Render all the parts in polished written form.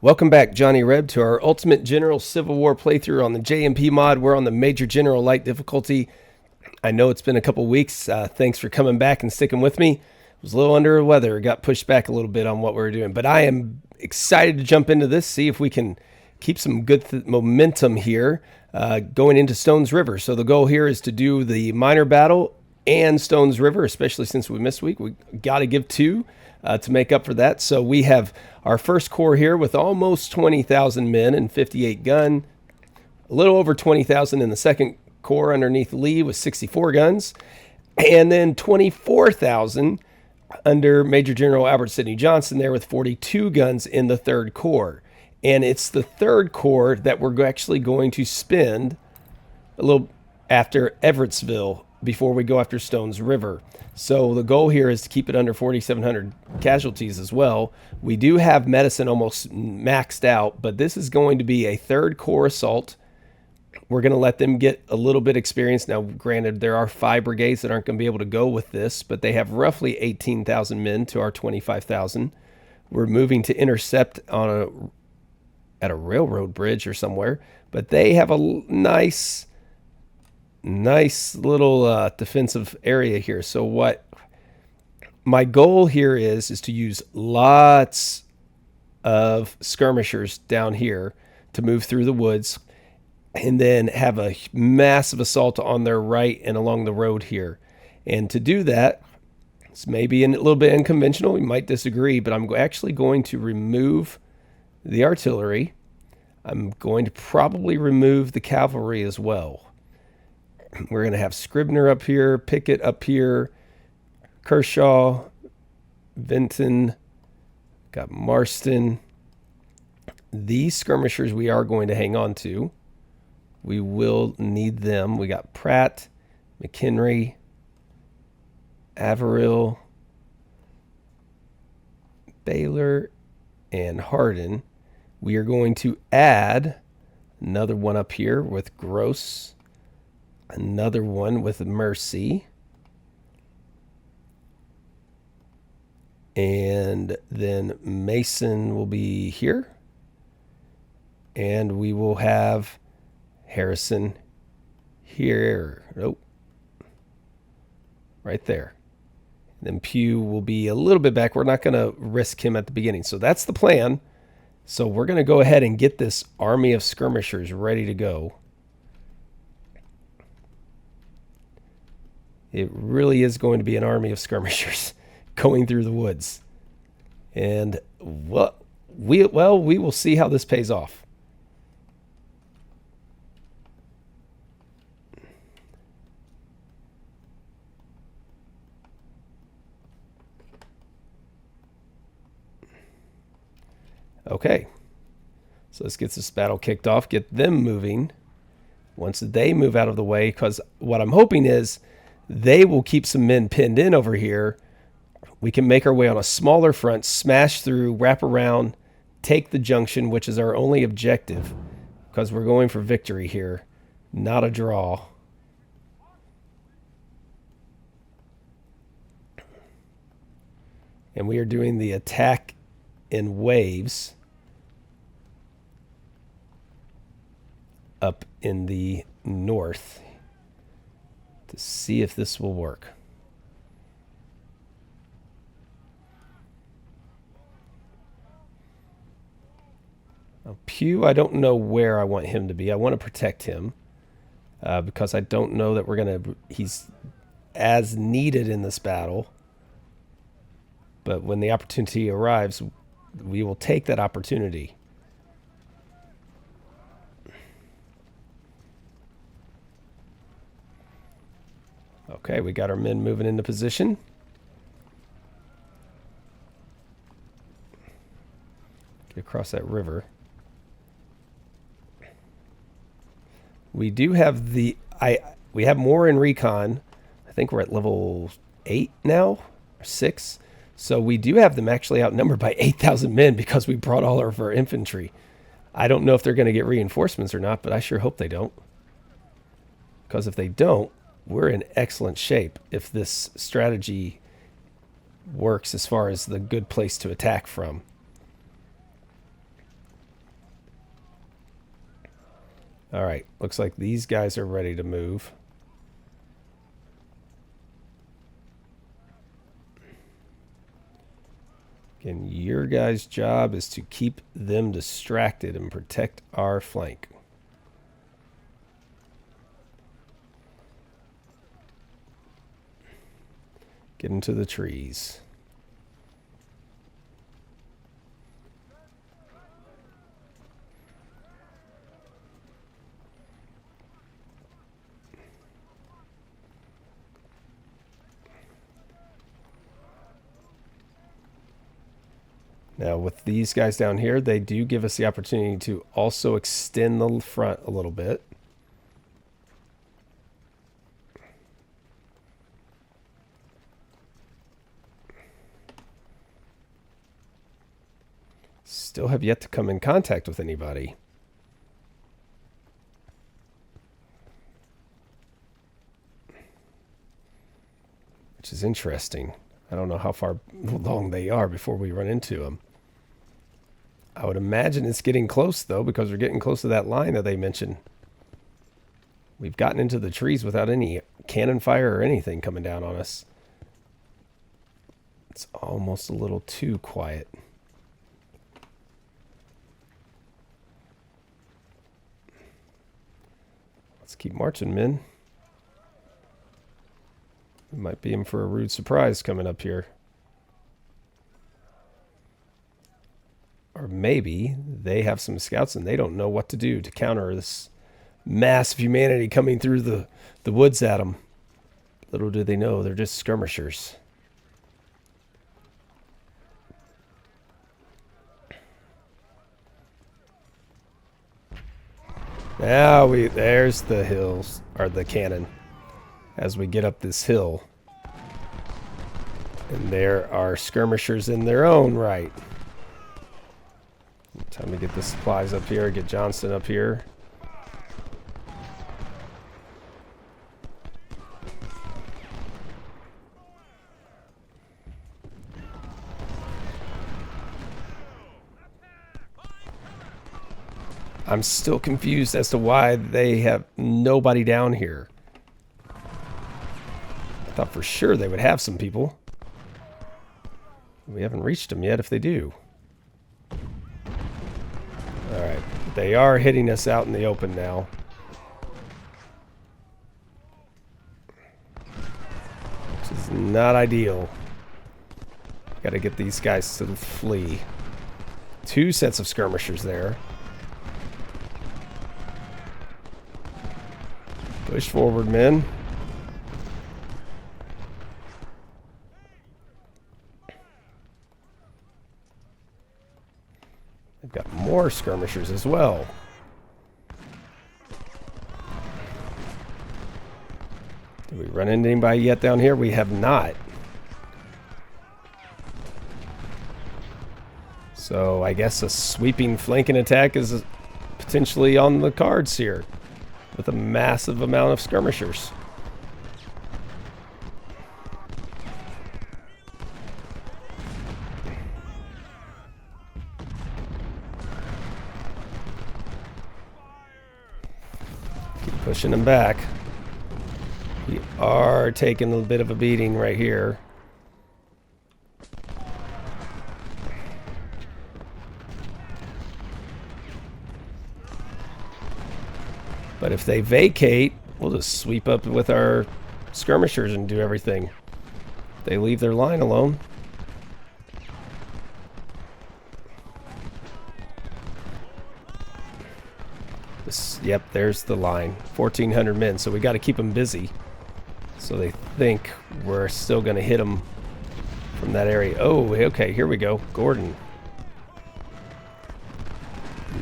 Welcome back, Johnny Reb, to our Ultimate General Civil War playthrough on the J&P Mod. We're on the Major General Light difficulty. I know it's been a couple weeks. Thanks for coming back and sticking with me. I was a little under the weather. Got pushed back a little bit on what we were doing. But I am excited to jump into this, see if we can keep some good momentum here going into Stones River. So the goal here is to do the minor battle and Stones River, especially since we missed a week. We got to give two to make up for that. So we have our first corps here with almost 20,000 men and 58 gun. A little over 20,000 in the second corps underneath Lee with 64 guns. And then 24,000 under Major General Albert Sidney Johnston there with 42 guns in the third corps. And it's the third corps that we're actually going to spend a little after Everettsville before we go after Stones River. So the goal here is to keep it under 4,700 casualties as well. We do have medicine almost maxed out, but this is going to be a third corps assault. We're going to let them get a little bit experience. Now, granted, there are 5 brigades that aren't going to be able to go with this, but they have roughly 18,000 men to our 25,000. We're moving to intercept at a railroad bridge or somewhere, but they have a nice little defensive area here. So what my goal here is to use lots of skirmishers down here to move through the woods and then have a massive assault on their right and along the road here. And to do that, it's maybe a little bit unconventional. You might disagree, but I'm actually going to remove the artillery. I'm going to probably remove the cavalry as well. We're going to have Scribner up here, Pickett up here, Kershaw, Vinton, got Marston. These skirmishers we are going to hang on to. We will need them. We got Pratt, McHenry, Averill, Baylor, and Hardin. We are going to add another one up here with Gross. Another one with Mercy. And then Mason will be here. And we will have Harrison here. Nope. Right there. Then Pugh will be a little bit back. We're not going to risk him at the beginning. So that's the plan. So we're going to go ahead and get this army of skirmishers ready to go. It really is going to be an army of skirmishers going through the woods. And we will see how this pays off. Okay. So let's get this battle kicked off, get them moving. Once they move out of the way, because what I'm hoping is they will keep some men pinned in over here. We can make our way on a smaller front, smash through, wrap around, take the junction, which is our only objective, because we're going for victory here, not a draw. And we are doing the attack in waves up in the north to see if this will work. Now, Pugh, I don't know where I want him to be. I want to protect him because I don't know that he's as needed in this battle. But when the opportunity arrives, we will take that opportunity. Okay, we got our men moving into position. Get across that river. We do have we have more in recon. I think we're at level 8 now, or 6. So we do have them actually outnumbered by 8,000 men because we brought all of our infantry. I don't know if they're going to get reinforcements or not, but I sure hope they don't. Because if they don't, we're in excellent shape if this strategy works as far as the good place to attack from. All right, looks like these guys are ready to move. Again, your guys' job is to keep them distracted and protect our flank. Get into the trees. Now, with these guys down here, they do give us the opportunity to also extend the front a little bit. Still have yet to come in contact with anybody. Which is interesting. I don't know how far along they are before we run into them. I would imagine it's getting close, though, because we're getting close to that line that they mentioned. We've gotten into the trees without any cannon fire or anything coming down on us. It's almost a little too quiet. Let's keep marching, men. We might be in for a rude surprise coming up here. Or maybe they have some scouts and they don't know what to do to counter this mass of humanity coming through the woods at them. Little do they know, they're just skirmishers. Now there's the hills, or the cannon, as we get up this hill. And there are skirmishers in their own right. Time to get the supplies up here, get Johnston up here. I'm still confused as to why they have nobody down here. I thought for sure they would have some people. We haven't reached them yet if they do. Alright, they are hitting us out in the open now. Which is not ideal. Gotta get these guys to flee. 2 sets of skirmishers there. Push forward, men. They've got more skirmishers as well. Did we run into anybody yet down here? We have not. So I guess a sweeping flanking attack is potentially on the cards here, with a massive amount of skirmishers. Keep pushing them back. We are taking a bit of a beating right here. But if they vacate, we'll just sweep up with our skirmishers and do everything. They leave their line alone. Yep, there's the line. 1,400 men, so we got to keep them busy. So they think we're still going to hit them from that area. Oh, okay, here we go. Gordon.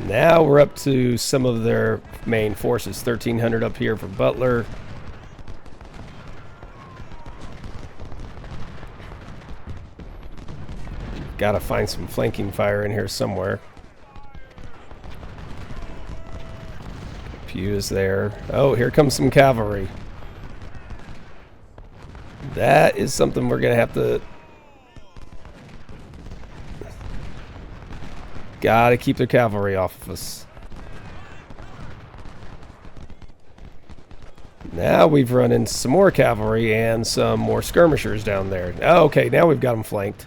Now we're up to some of their main forces. 1,300 up here for Butler. Got to find some flanking fire in here somewhere. Pew is there. Oh, here comes some cavalry. That is something we're going to have to... Gotta keep the cavalry off of us. Now we've run into some more cavalry and some more skirmishers down there. Oh, okay, now we've got them flanked.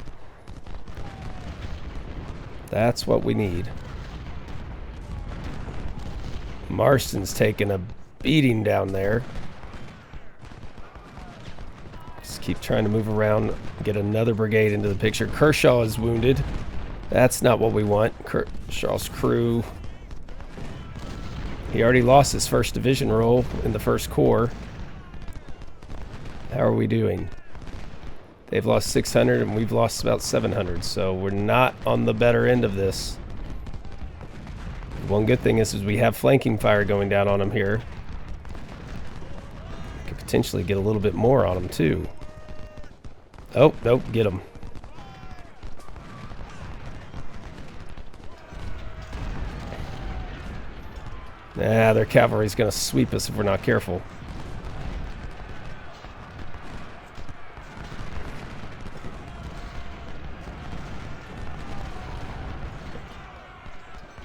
That's what we need. Marston's taking a beating down there. Just keep trying to move around, get another brigade into the picture. Kershaw is wounded. That's not what we want. Kershaw's crew. He already lost his 1st Division role in the 1st Corps. How are we doing? They've lost 600 and we've lost about 700, so we're not on the better end of this. One good thing is we have flanking fire going down on them here. Could potentially get a little bit more on them too. Oh, nope, get them. Nah, their cavalry's going to sweep us if we're not careful.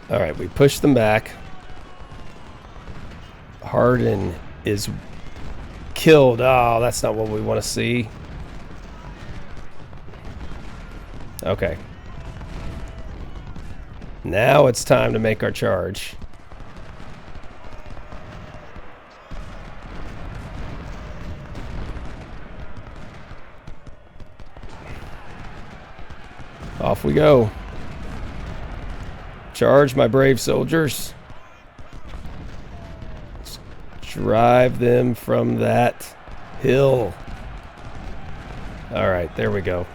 Alright, we push them back. Hardin is killed. Oh, that's not what we want to see. Okay. Now it's time to make our charge. Off we go. Charge, my brave soldiers. Let's drive them from that hill. All right, there we go.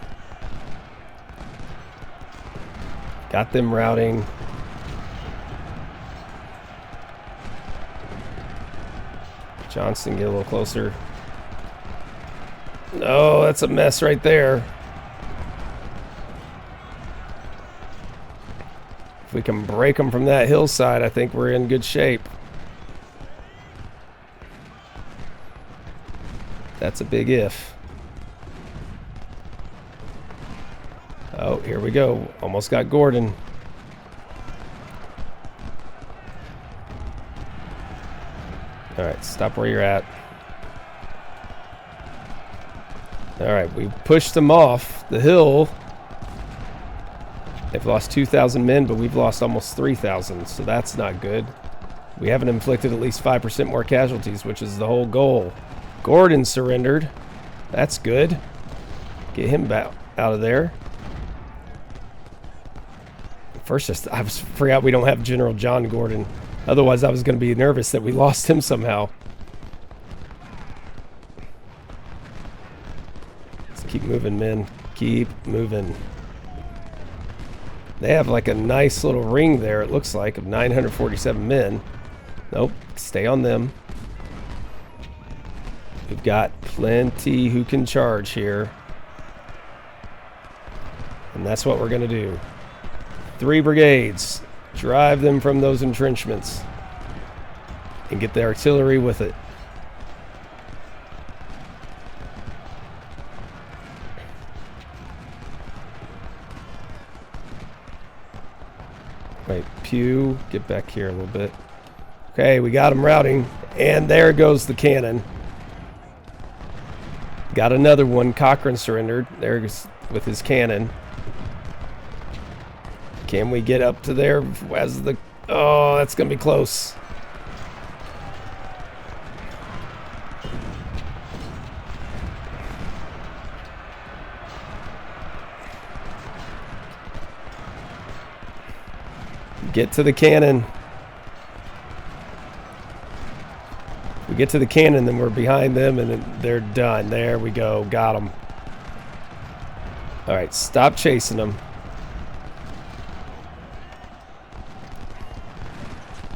Got them routing. Johnston, get a little closer. Oh, that's a mess right there. If we can break them from that hillside, I think we're in good shape. That's a big if. Oh, here we go. Almost got Gordon. All right, stop where you're at. All right, we pushed them off the hill. They've lost 2,000 men, but we've lost almost 3,000, so that's not good. We haven't inflicted at least 5% more casualties, which is the whole goal. Gordon surrendered. That's good. Get him out of there. First, I forgot we don't have General John Gordon. Otherwise, I was going to be nervous that we lost him somehow. Let's keep moving, men. Keep moving. They have like a nice little ring there, it looks like, of 947 men. Nope, stay on them. We've got plenty who can charge here. And that's what we're going to do. 3 brigades. Drive them from those entrenchments. And get the artillery with it. Wait, Pew, get back here a little bit. Okay, we got them routing. And there goes the cannon. Got another one. Cochrane surrendered. There goes with his cannon. Can we get up to there as the... Oh, that's going to be close. Get to the cannon. We get to the cannon, then we're behind them, and then they're done. There we go. Got them. All right, stop chasing them.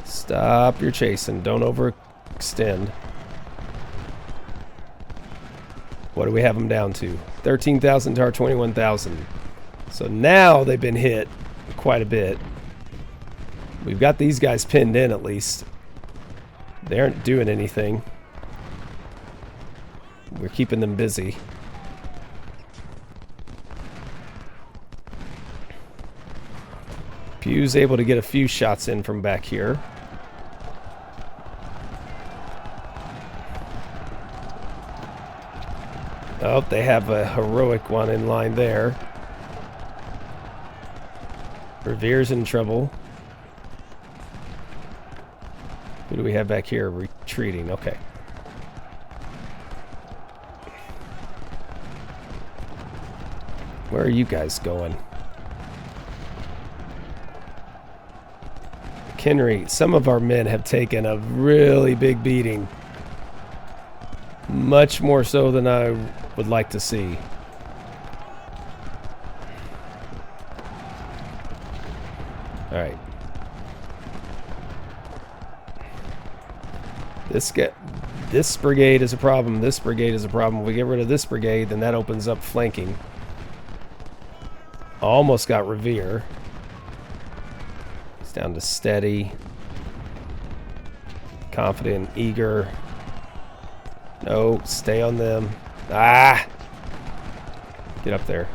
Stop your chasing. Don't overextend. What do we have them down to? 13,000 to our 21,000. So now they've been hit quite a bit. We've got these guys pinned in at least. They aren't doing anything. We're keeping them busy. Pew's able to get a few shots in from back here. Oh, they have a heroic one in line there. Revere's in trouble. Who do we have back here? Retreating. Okay. Where are you guys going? McHenry, some of our men have taken a really big beating. Much more so than I would like to see. All right. This brigade is a problem. This brigade is a problem. If we get rid of this brigade, then that opens up flanking. Almost got Revere. It's down to steady. Confident, eager. No, stay on them. Ah! Get up there.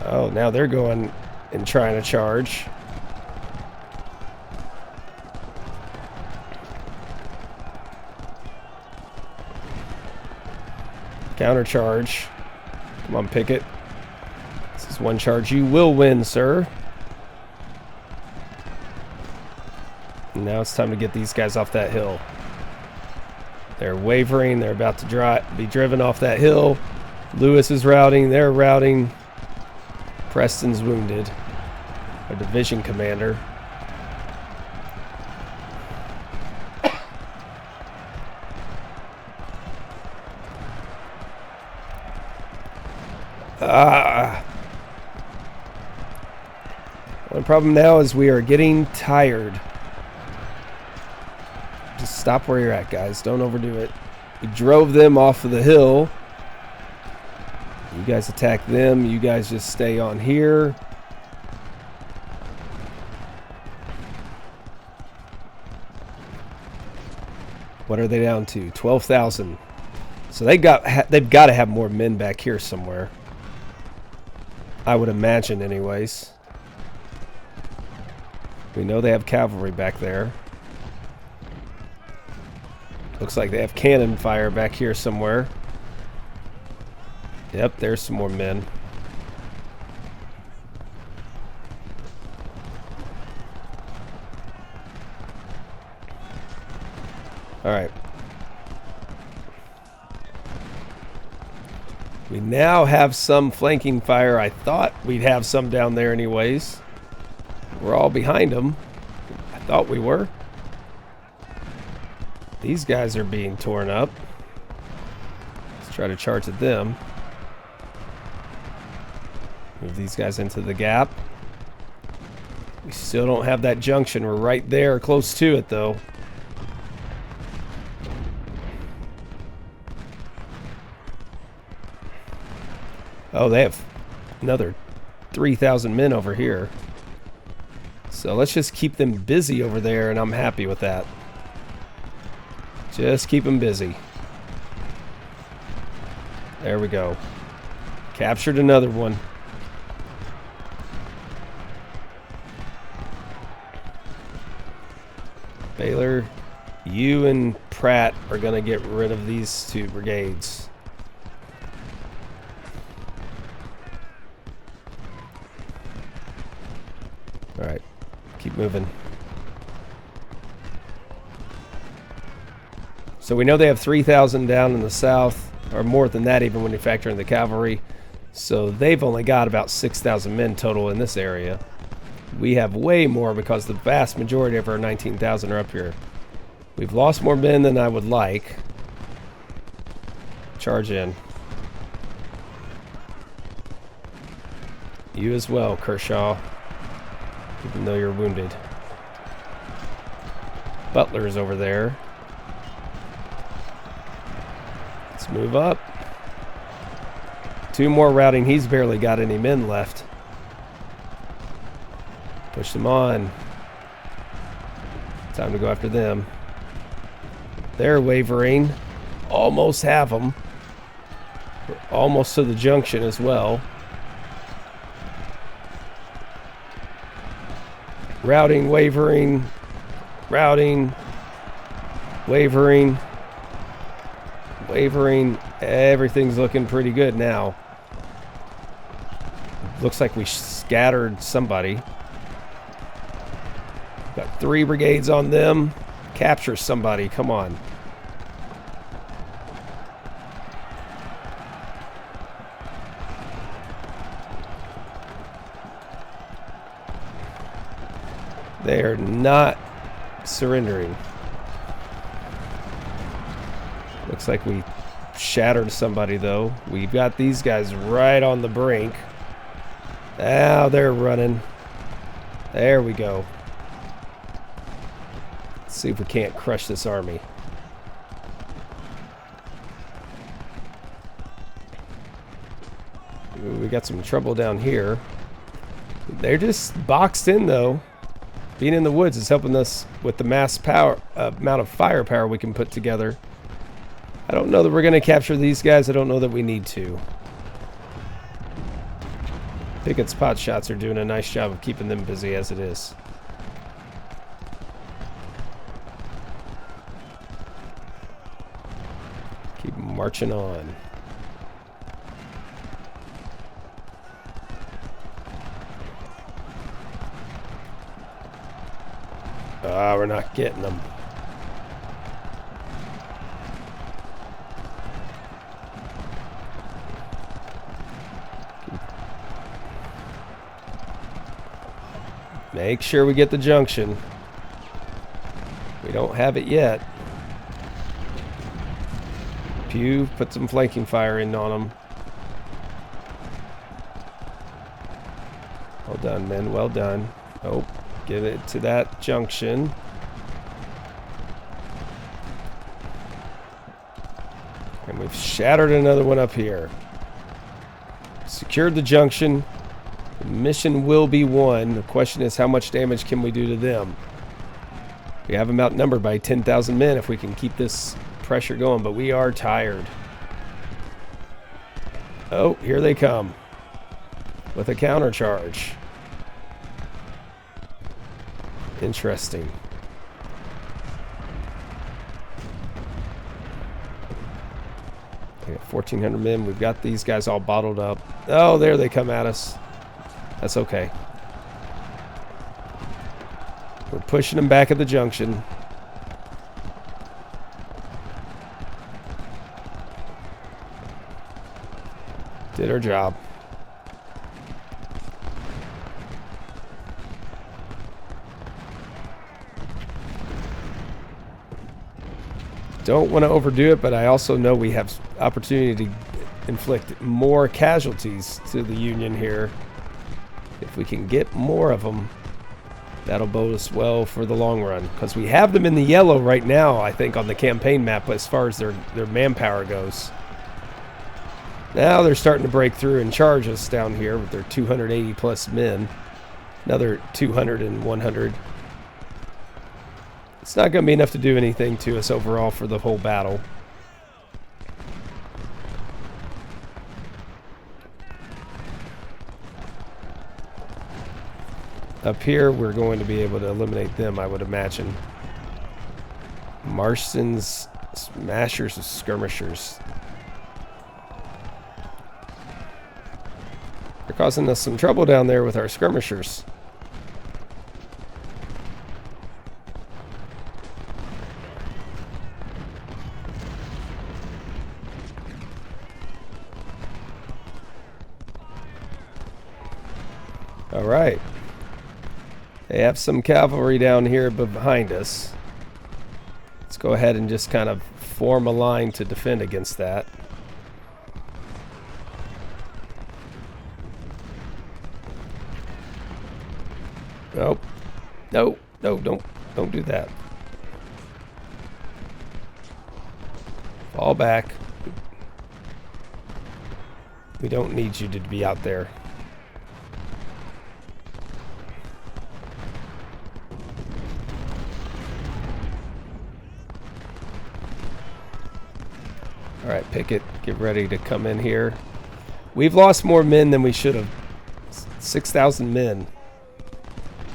Oh, now they're going and trying to charge. Counter charge. Come on, Pickett. This is one charge you will win, sir. And now it's time to get these guys off that hill. They're wavering. They're about to be driven off that hill. Lewis is routing. They're routing. Preston's wounded. Our division commander. One problem now is we are getting tired. Just stop where you're at, guys. Don't overdo it. We drove them off of the hill. You guys attack them. You guys just stay on here. What are they down to? 12,000. So they've got to have more men back here somewhere. I would imagine, anyways. We know they have cavalry back there. Looks like they have cannon fire back here somewhere. Yep, there's some more men. All right. We now have some flanking fire. I thought we'd have some down there anyways. We're all behind them. I thought we were. These guys are being torn up. Let's try to charge at them. Move these guys into the gap. We still don't have that junction. We're right there, close to it though. Oh, they have another 3,000 men over here. So let's just keep them busy over there, and I'm happy with that. Just keep them busy. There we go. Captured another one. Baylor, you and Pratt are going to get rid of these two brigades. All right, keep moving. So we know they have 3,000 down in the south, or more than that even when you factor in the cavalry. So they've only got about 6,000 men total in this area. We have way more because the vast majority of our 19,000 are up here. We've lost more men than I would like. Charge in. You as well, Kershaw. Even though you're wounded. Butler's over there. Let's move up. 2 more routing. He's barely got any men left. Push them on. Time to go after them. They're wavering. Almost have them. We're almost to the junction as well. Routing, wavering. Routing. Wavering. wavering. Everything's looking pretty good now. Looks like we scattered somebody. Got 3 brigades on them. Capture somebody. Come on. They are not surrendering. Looks like we shattered somebody, though. We've got these guys right on the brink. Now they're running. There we go. Let's see if we can't crush this army. Ooh, we got some trouble down here. They're just boxed in, though. Being in the woods is helping us with the mass power amount of firepower we can put together. I don't know that we're going to capture these guys. I don't know that we need to. Pickett's pot shots are doing a nice job of keeping them busy as it is. Keep marching on. Ah, we're not getting them. Make sure we get the junction. We don't have it yet. Pew, put some flanking fire in on them. Well done, men. Well done. Oh, get it to that junction. And we've shattered another one up here. Secured the junction. The mission will be won. The question is, how much damage can we do to them? We have them outnumbered by 10,000 men if we can keep this pressure going, but we are tired. Oh, here they come with a countercharge. Interesting. We got 1,400 men. We've got these guys all bottled up. Oh, there they come at us. That's okay. We're pushing them back at the junction. Did our job. Don't want to overdo it, but I also know we have opportunity to inflict more casualties to the Union here. If we can get more of them, that'll bode us well for the long run. Because we have them in the yellow right now, I think, on the campaign map as far as their manpower goes. Now they're starting to break through and charge us down here with their 280 plus men. Another 200 and 100. It's not going to be enough to do anything to us overall for the whole battle. Up here, we're going to be able to eliminate them, I would imagine. Marston's smashers and skirmishers. They're causing us some trouble down there with our skirmishers. All right. They have some cavalry down here behind us. Let's go ahead and just kind of form a line to defend against that. Nope. No, don't do that. Fall back. We don't need you to be out there. All right, Pickett, get ready to come in here. We've lost more men than we should have. 6,000 men.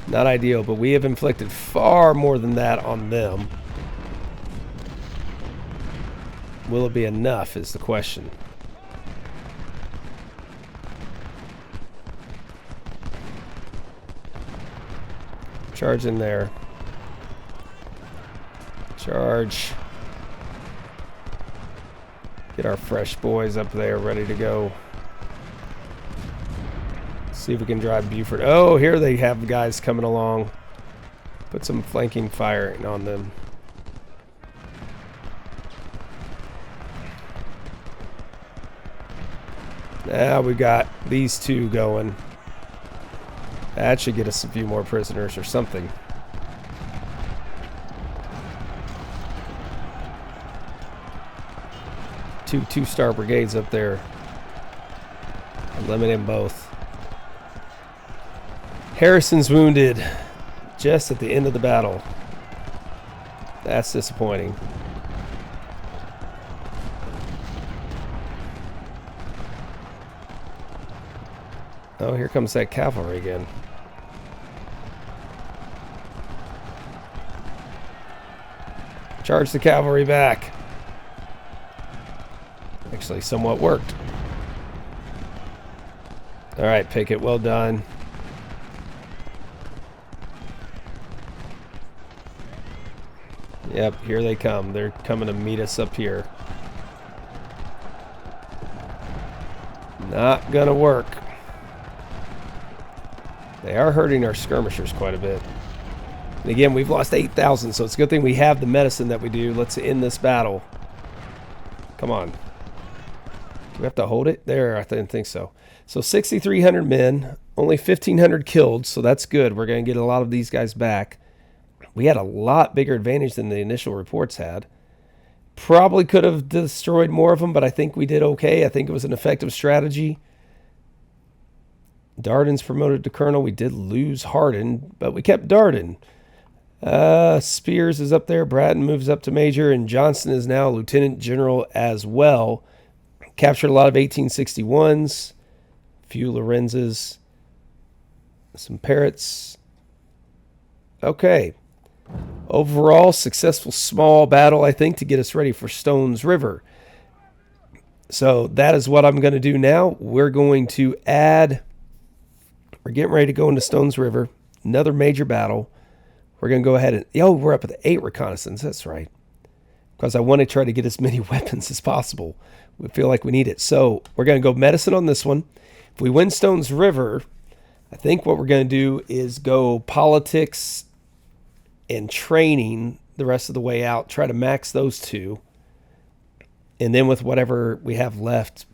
Not ideal, but we have inflicted far more than that on them. Will it be enough is the question. Charge in there. Charge. Get our fresh boys up there ready to go. See if we can drive Buford. Oh, here they have guys coming along. Put some flanking fire on them. Now we got these two going. That should get us a few more prisoners or something. Two-star brigades up there. Eliminate them both. Harrison's wounded just at the end of the battle. That's disappointing. Oh, here comes that cavalry again. Charge the cavalry back. Actually, somewhat worked. All right, Pickett, well done. Yep, here they come. They're coming to meet us up here. Not gonna work. They are hurting our skirmishers quite a bit. And again, we've lost 8,000, so it's a good thing we have the medicine that we do. Let's end this battle. Come on. Do we have to hold it? There, I didn't think so. So 6,300 men, only 1,500 killed, so that's good. We're going to get a lot of these guys back. We had a lot bigger advantage than the initial reports had. Probably could have destroyed more of them, but I think we did okay. I think it was an effective strategy. Darden's promoted to colonel. We did lose Hardin, but we kept Darden. Spears is up there. Bratton moves up to major, and Johnson is now lieutenant general as well. Captured a lot of 1861s, a few Lorenzes, some Parrots. Okay. Overall, successful small battle, I think, to get us ready for Stones River. So that is what I'm going to do now. We're going to add... We're getting ready to go into Stones River. Another major battle. We're going to go ahead and... Oh, we're up at the 8 reconnaissance. That's right. Because I want to try to get as many weapons as possible. We feel like we need it. So we're going to go medicine on this one. If we win Stones River, I think what we're going to do is go politics and training the rest of the way out. Try to max those two. And then with whatever we have left,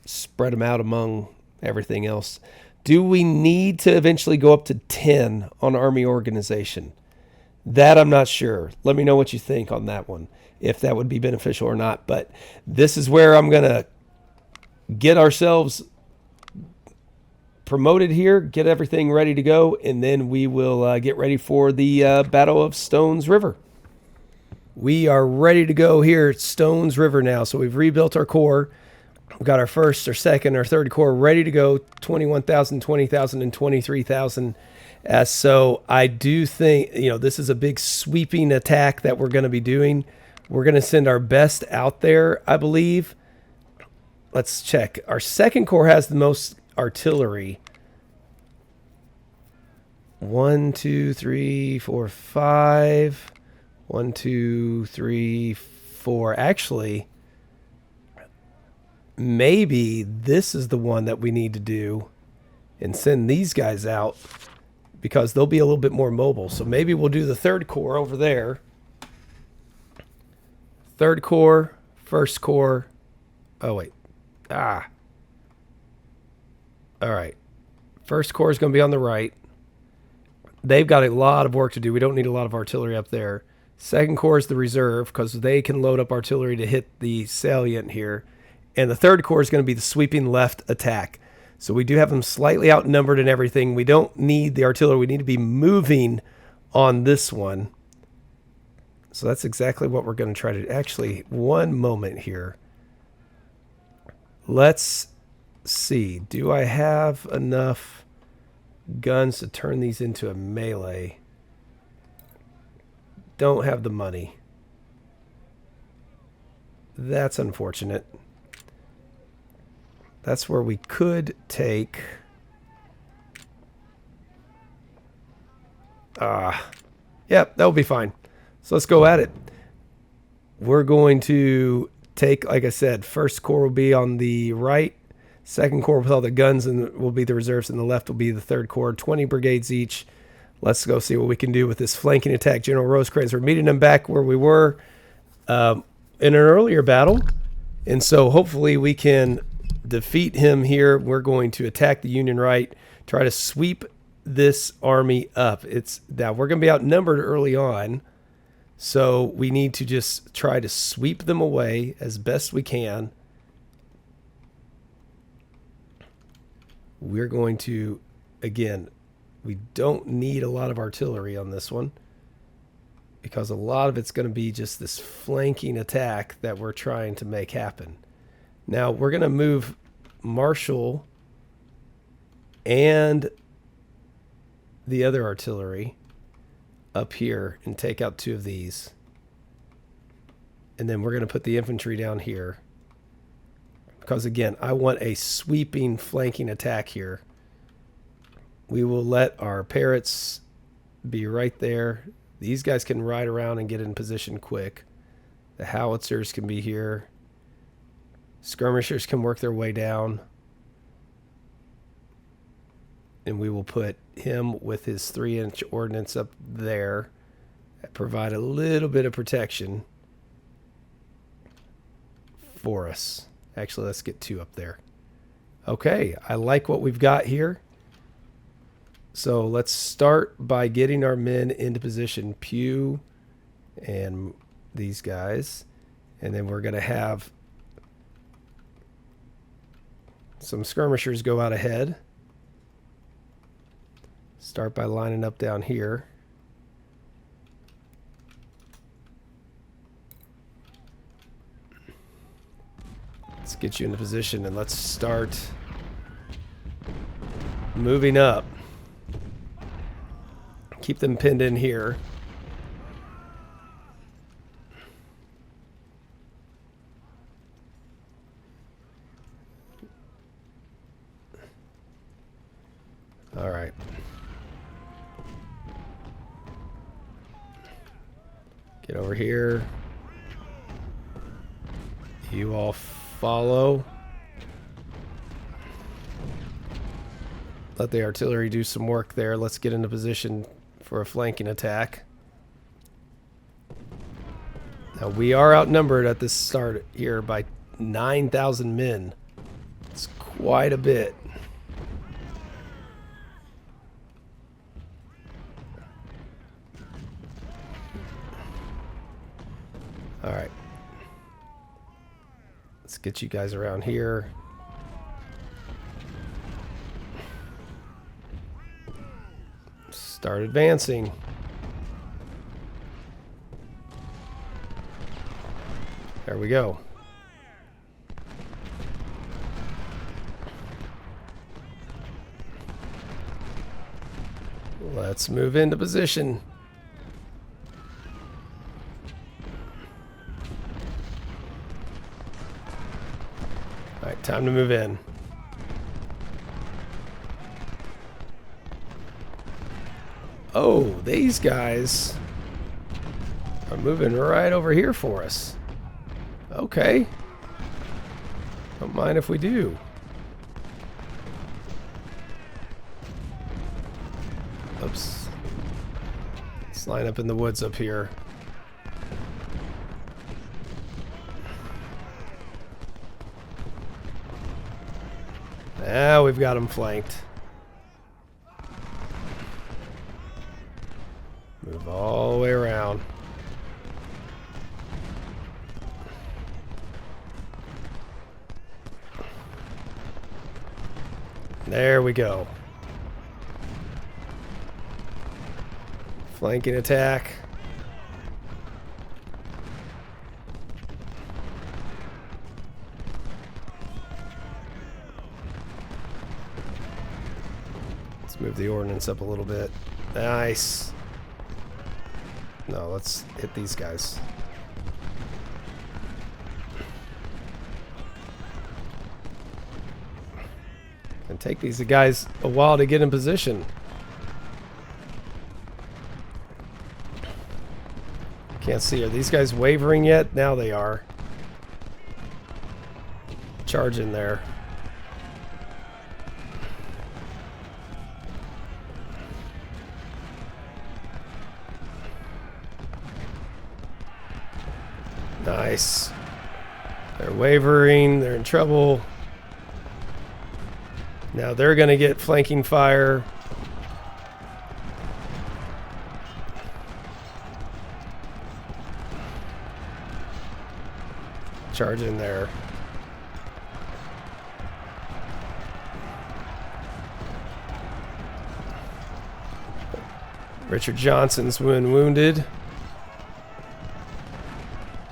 spread them out among everything else. Do we need to eventually go up to 10 on Army organization? That I'm not sure. Let me know what you think on that one, if that would be beneficial or not. But this is where I'm going to get ourselves promoted here, get everything ready to go, and then we will get ready for the Battle of Stones River. We are ready to go here at Stones River now. So we've rebuilt our corps. We've got our first, our second, our third corps ready to go, 21,000, 20,000, and 23,000. So I do think, this is a big sweeping attack that we're going to be doing. We're going to send our best out there, I believe. Let's check. Our second corps has the most artillery. 1, 2, 3, 4, 5. 1, 2, 3, 4. Actually... maybe this is the one that we need to do and send these guys out because they'll be a little bit more mobile. So maybe we'll do the third corps over there. Third corps, first corps. Oh, wait. All right. First corps is going to be on the right. They've got a lot of work to do. We don't need a lot of artillery up there. Second corps is the reserve because they can load up artillery to hit the salient here. And the third corps is going to be the sweeping left attack. So we do have them slightly outnumbered and everything. We don't need the artillery. We need to be moving on this one. So that's exactly what we're going to try to do. Actually, one moment here. Let's see. Do I have enough guns to turn these into a melee? Don't have the money. That's unfortunate. That's where we could take... Yep, that will be fine. So let's go at it. We're going to take, like I said, first corps will be on the right. Second corps with all the guns and will be the reserves, and the left will be the third corps. 20 brigades each. Let's go see what we can do with this flanking attack. General Rosecrans, we're meeting them back where we were in an earlier battle. And so hopefully we can defeat him here. We're going to attack the Union right, try to sweep this army up. Now we're going to be outnumbered early on, so we need to just try to sweep them away as best we can. We're going to, again, we don't need a lot of artillery on this one because a lot of it's going to be just this flanking attack that we're trying to make happen. Now we're going to move Marshall and the other artillery up here and take out 2 of these. And then we're going to put the infantry down here. Because again, I want a sweeping flanking attack here. We will let our parrots be right there. These guys can ride around and get in position quick. The howitzers can be here. Skirmishers can work their way down. And we will put him with his 3-inch ordnance up there. Provide a little bit of protection for us. Actually, let's get 2 up there. Okay, I like what we've got here. So let's start by getting our men into position. Pew and these guys. And then we're going to have some skirmishers go out ahead. Start by lining up down here. Let's get you into position and let's start moving up. Keep them pinned in here. All right. Get over here. You all follow. Let the artillery do some work there. Let's get into position for a flanking attack. Now we are outnumbered at this start here by 9,000 men. It's quite a bit. All right. Let's get you guys around here. Start advancing. There we go. Let's move into position. All right, time to move in. Oh, these guys are moving right over here for us. Okay. Don't mind if we do. Oops. Let's line up in the woods up here. Now we've got them flanked. Move all the way around. There we go. Flanking attack. Let's move the ordnance up a little bit. Nice. No, let's hit these guys. Take these guys a while to get in position. Can't see. Are these guys wavering yet? Now they are. Charge in there. Nice. They're wavering. They're in trouble. Now they're going to get flanking fire. Charge in there. Richard Johnson's been wounded.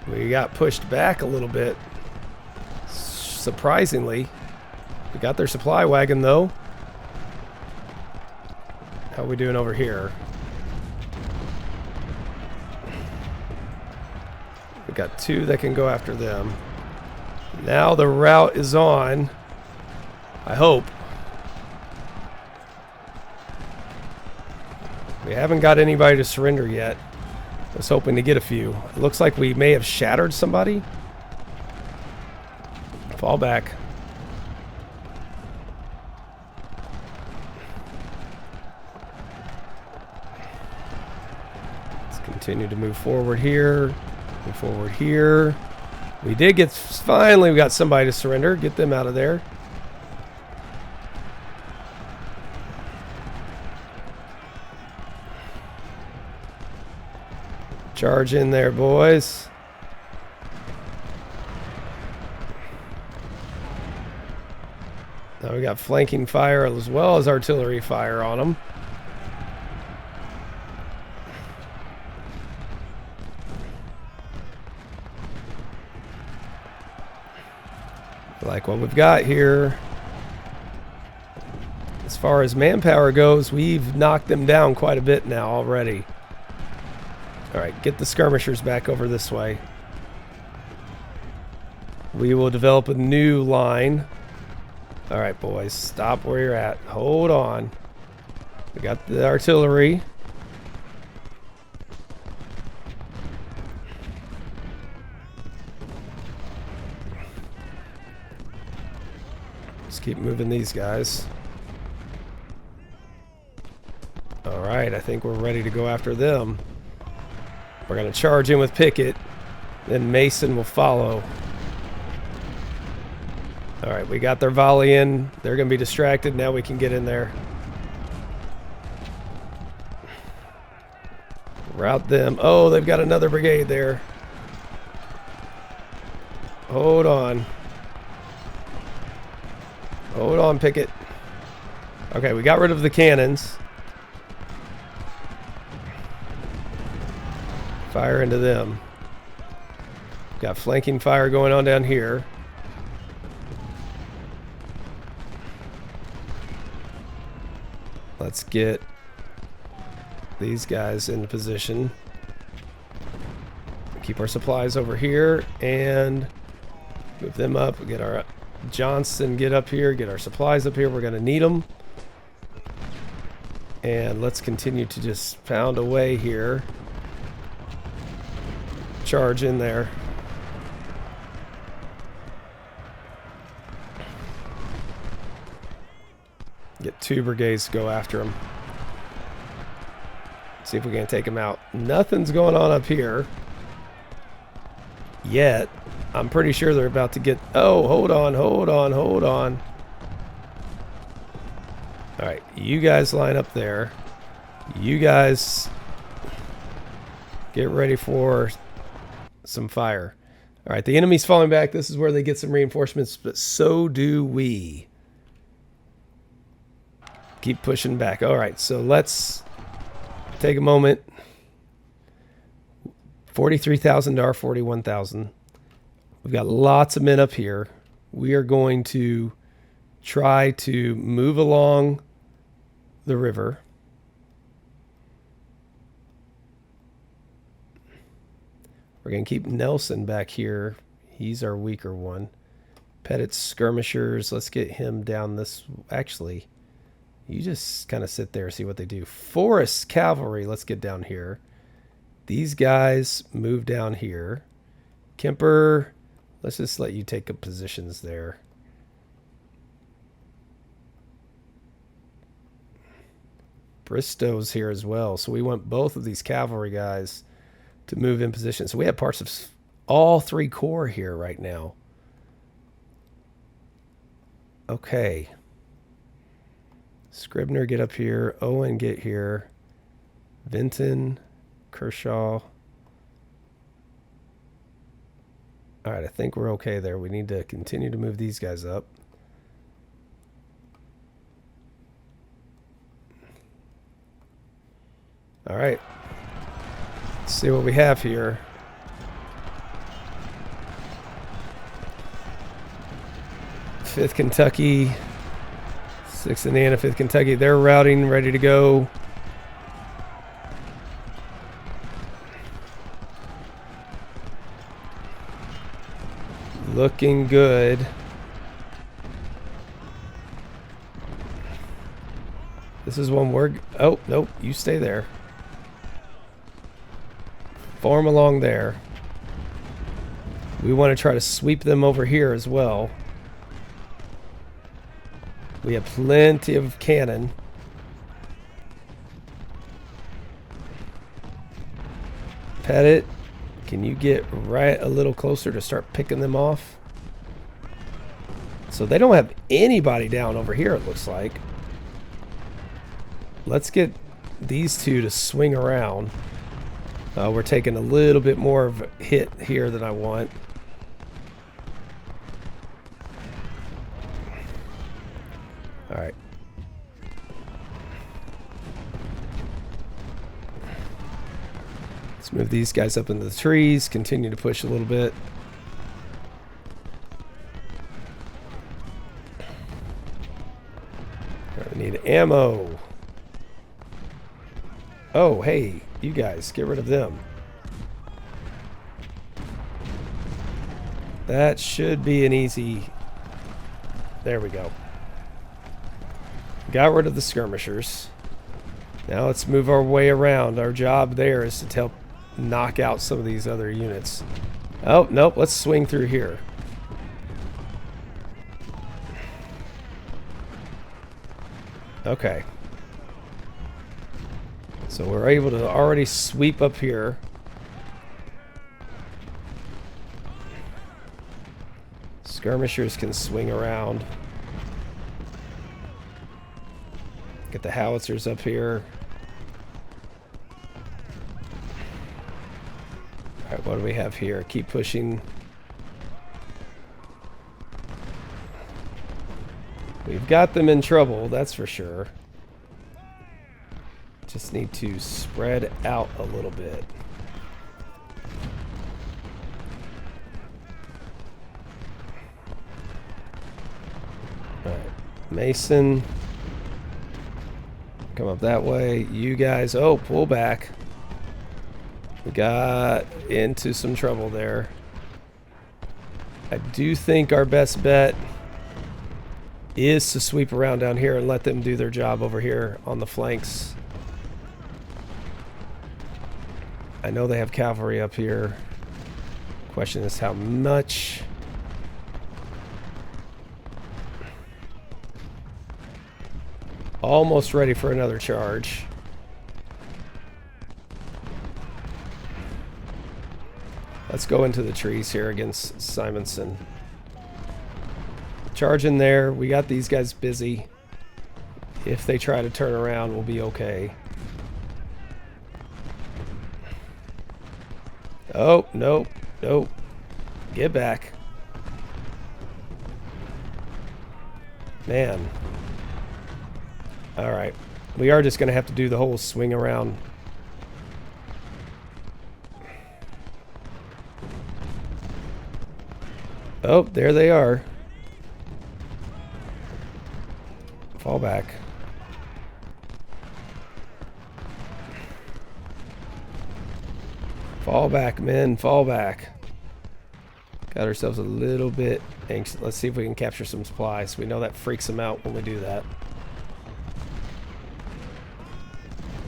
We got pushed back a little bit. Surprisingly. We got their supply wagon though. How are we doing over here? We got 2 that can go after them. Now the route is on. I hope. We haven't got anybody to surrender yet. I was hoping to get a few. It looks like we may have shattered somebody. Fall back. Let's continue to move forward here. Move forward here. We did get, finally we got somebody to surrender. Get them out of there. Charge in there, boys. Now we got flanking fire as well as artillery fire on them. I like what we've got here. As far as manpower goes, we've knocked them down quite a bit now already. Alright, get the skirmishers back over this way. We will develop a new line. Alright, boys, stop where you're at. Hold on. We got the artillery. Let's keep moving these guys. Alright, I think we're ready to go after them. We're going to charge in with Pickett. Then Mason will follow. Alright, we got their volley in. They're going to be distracted. Now we can get in there. Route them. Oh, they've got another brigade there. Hold on. Hold on, Pickett. Okay, we got rid of the cannons. Fire into them. Got flanking fire going on down here. Let's get these guys into position. Keep our supplies over here and move them up. We'll get our Johnson, get up here, get our supplies up here. We're going to need them. And let's continue to just pound away here. Charge in there. Get 2 brigades to go after them. See if we can take them out. Nothing's going on up here yet. I'm pretty sure they're about to get... Oh, hold on, hold on, hold on. Alright, you guys line up there. You guys get ready for some fire. Alright, the enemy's falling back. This is where they get some reinforcements, but so do we. Keep pushing back. Alright, so let's take a moment. 43,000 to our 41,000. We've got lots of men up here. We are going to try to move along the river. We're going to keep Nelson back here. He's our weaker one. Pettit's skirmishers. Let's get him down this. Actually, you just kind of sit there, see what they do. Forest cavalry. Let's get down here. These guys move down here. Kemper, let's just let you take up positions there. Bristow's here as well. So we want both of these cavalry guys to move in position. So we have parts of all 3 corps here right now. Okay. Scribner, get up here. Owen, get here. Vinton, Kershaw. All right, I think we're okay there. We need to continue to move these guys up. All right. Let's see what we have here. Fifth Kentucky, 6th Indiana, 5th Kentucky. They're routing, ready to go. Looking good. This is one we're... Oh, nope, you stay there. Form along there. We want to try to sweep them over here as well. We have plenty of cannon. Pettit, can you get right a little closer to start picking them off? So they don't have anybody down over here, it looks like. Let's get these two to swing around. We're taking a little bit more of a hit here than I want. All right. Let's move these guys up into the trees. Continue to push a little bit. I need ammo. Oh, hey, you guys, get rid of them. That should be an easy... There we go. Got rid of the skirmishers. Now let's move our way around. Our job there is to help knock out some of these other units. Oh, nope, let's swing through here. Okay. So we're able to already sweep up here. Skirmishers can swing around. Get the howitzers up here. Alright, what do we have here? Keep pushing. We've got them in trouble, that's for sure. Just need to spread out a little bit. Alright, Mason. Come up that way. You guys, oh, pull back. We got into some trouble there. I do think our best bet is to sweep around down here and let them do their job over here on the flanks. I know they have cavalry up here. Question is how much. Almost ready for another charge. Let's go into the trees here against Simonson. Charge in there. We got these guys busy. If they try to turn around, we'll be okay. Oh, nope, nope. Get back. Man. Alright. We are just going to have to do the whole swing around. Oh, there they are. Fall back. Fall back, men. Fall back. Got ourselves a little bit anxious. Let's see if we can capture some supplies. We know that freaks them out when we do that.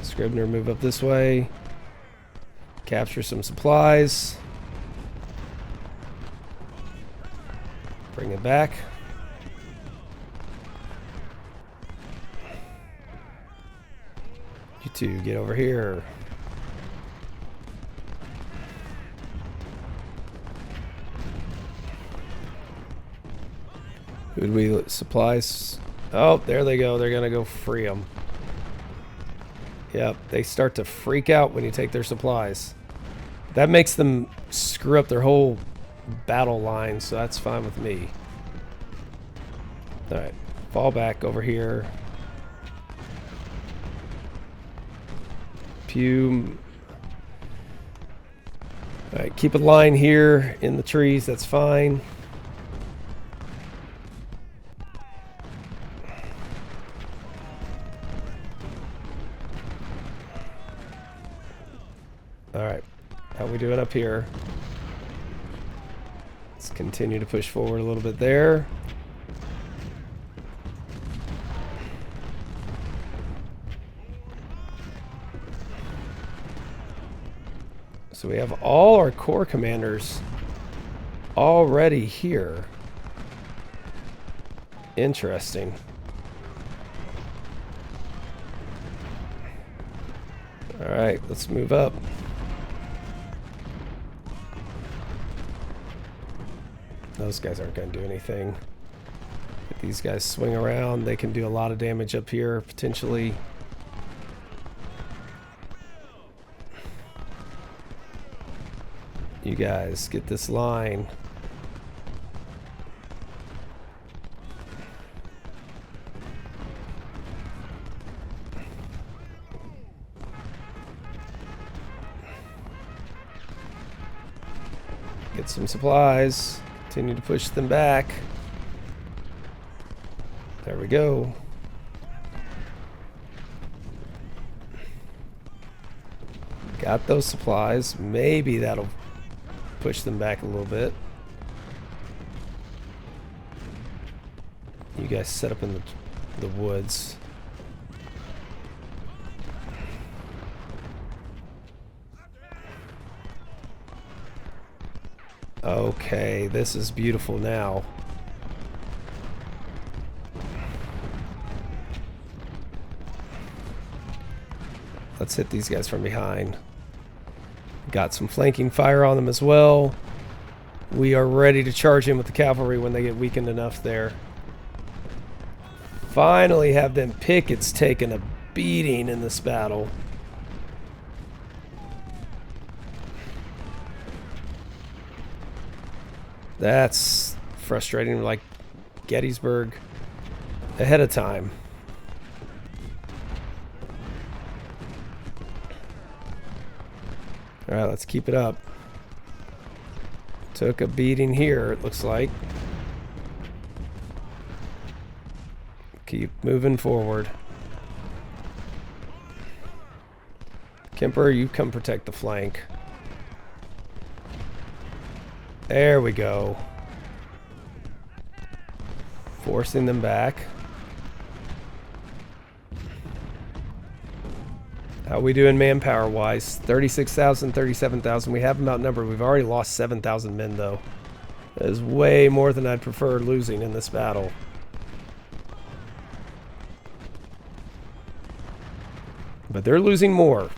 Scribner, move up this way. Capture some supplies. Bring it back. You two, get over here. Who'd we supplies? Oh, there they go. They're gonna go free them. Yep, they start to freak out when you take their supplies. That makes them screw up their whole battle line, so that's fine with me. Alright, fall back over here. Pew. Alright, keep a line here in the trees, that's fine. Alright, how we doing up here? Let's continue to push forward a little bit there. So we have all our corps commanders already here. Interesting. Alright, let's move up. Those guys aren't going to do anything. If these guys swing around, they can do a lot of damage up here, potentially. You guys, get this line. Get some supplies. Continue to push them back. There we go. Got those supplies. Maybe that'll push them back a little bit. You guys set up in the woods. Okay, this is beautiful now. Let's hit these guys from behind. Got some flanking fire on them as well. We are ready to charge in with the cavalry when they get weakened enough there. Finally have them pickets taken a beating in this battle. That's frustrating, like Gettysburg ahead of time. Alright, let's keep it up. Took a beating here, it looks like. Keep moving forward. Kemper, you come protect the flank. There we go. Forcing them back. How we doing manpower wise? 36,000, 37,000. We have them outnumbered. We've already lost 7,000 men though. That is way more than I'd prefer losing in this battle. But they're losing more.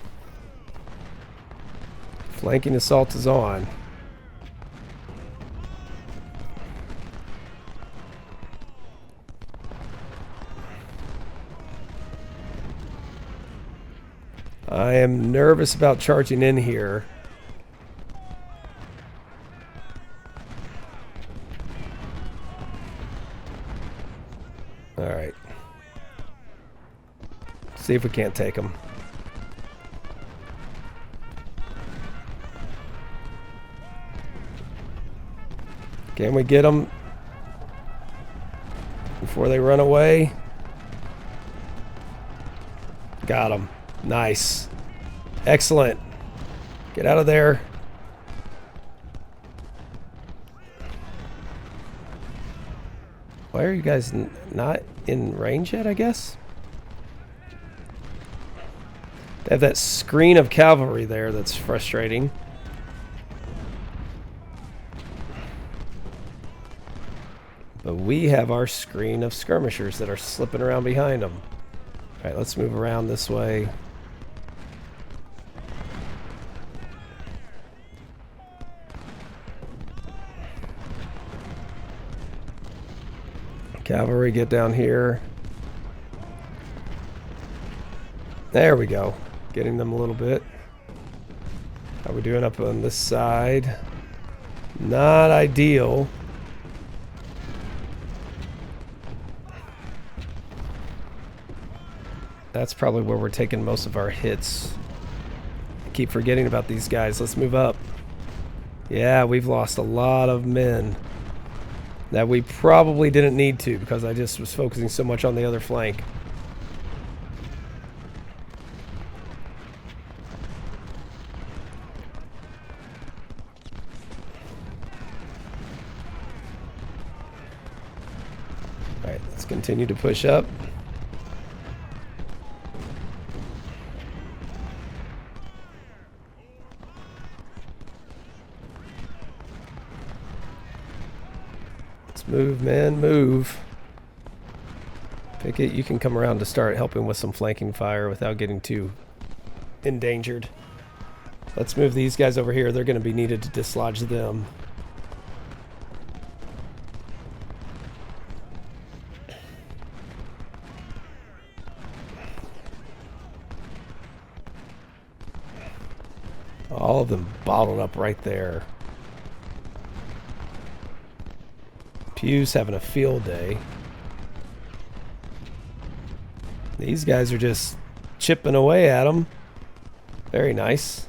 Flanking assault is on. I am nervous about charging in here. All right. See if we can't take them. Can we get them before they run away? Got them. Nice. Excellent. Get out of there. Why are you guys not in range yet, I guess? They have that screen of cavalry there that's frustrating. But we have our screen of skirmishers that are slipping around behind them. Alright, let's move around this way. Cavalry, get down here. There we go. Getting them a little bit. How are we doing up on this side? Not ideal. That's probably where we're taking most of our hits. I keep forgetting about these guys. Let's move up. Yeah, we've lost a lot of men that we probably didn't need to because I just was focusing so much on the other flank. Alright, let's continue to push up. Move, man, move. Pickett, you can come around to start helping with some flanking fire without getting too endangered. Let's move these guys over here. They're going to be needed to dislodge them. All of them bottled up right there. Pew's having a field day. These guys are just chipping away at them. Very nice.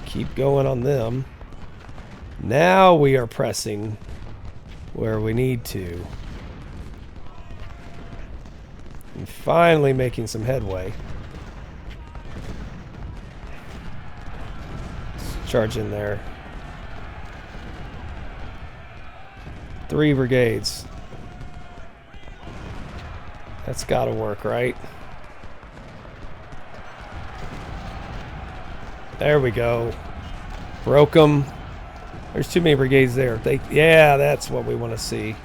Keep going on them. Now we are pressing where we need to. And finally making some headway. Let's charge in there. 3 brigades. That's gotta work, right? There we go. Broke them. There's too many brigades there. Yeah, that's what we want to see.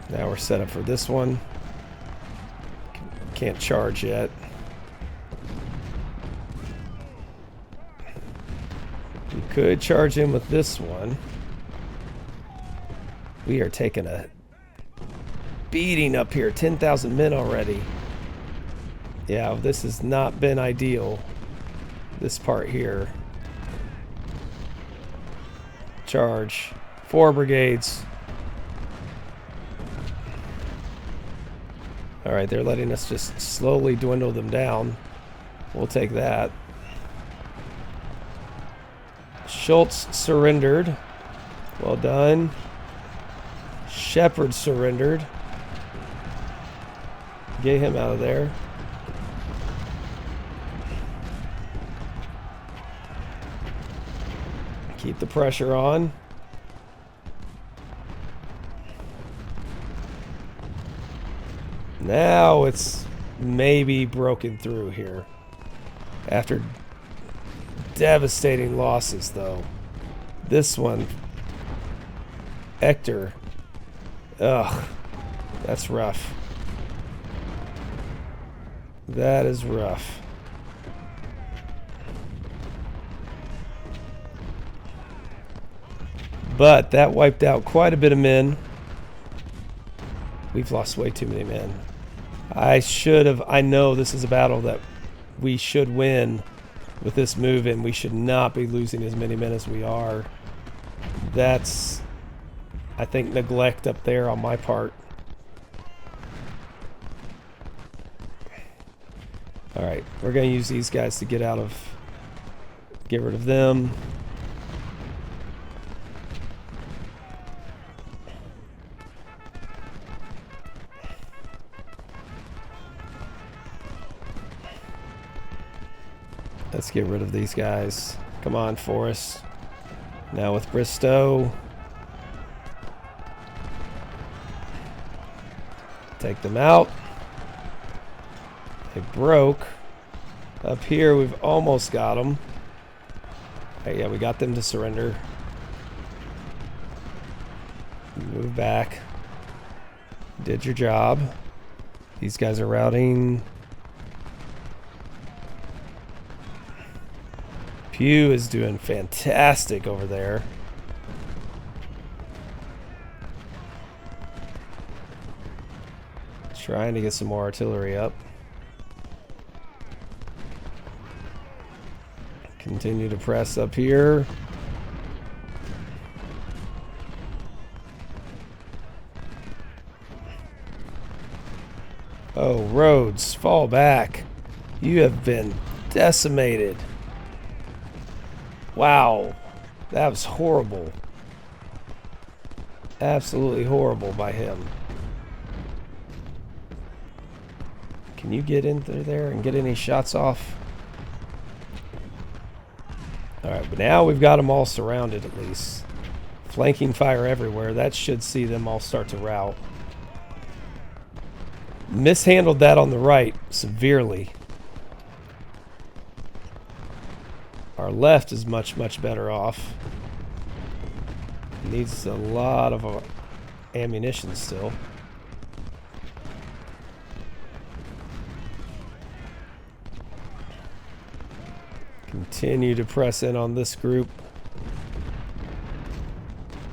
Now we're set up for this one. Can't charge yet. We could charge in with this one. We are taking a beating up here. 10,000 men already. Yeah, this has not been ideal. This part here. Charge. 4 brigades. Alright, they're letting us just slowly dwindle them down. We'll take that. Schultz surrendered. Well done. Shepard surrendered. Get him out of there. Keep the pressure on. Now it's maybe broken through here. After devastating losses, though. This one, Hector. Ugh, that's rough. That is rough. But that wiped out quite a bit of men. We've lost way too many men. I know this is a battle that we should win with this move, and we should not be losing as many men as we are. That's, I think, neglect up there on my part. Alright, we're going to use these guys to get rid of them. Let's get rid of these guys. Come on, Forrest. Now with Bristow. Take them out. They broke. Up here, we've almost got them. Hey, yeah, we got them to surrender. Move back. Did your job. These guys are routing. Pew is doing fantastic over there. Trying to get some more artillery up. Continue to press up here. Oh, Rhodes, fall back. You have been decimated. Wow, that was horrible. Absolutely horrible by him. Can you get in through there and get any shots off? Alright, but now we've got them all surrounded at least. Flanking fire everywhere. That should see them all start to rout. Mishandled that on the right severely. Our left is much, much better off. Needs a lot of ammunition still. Continue to press in on this group.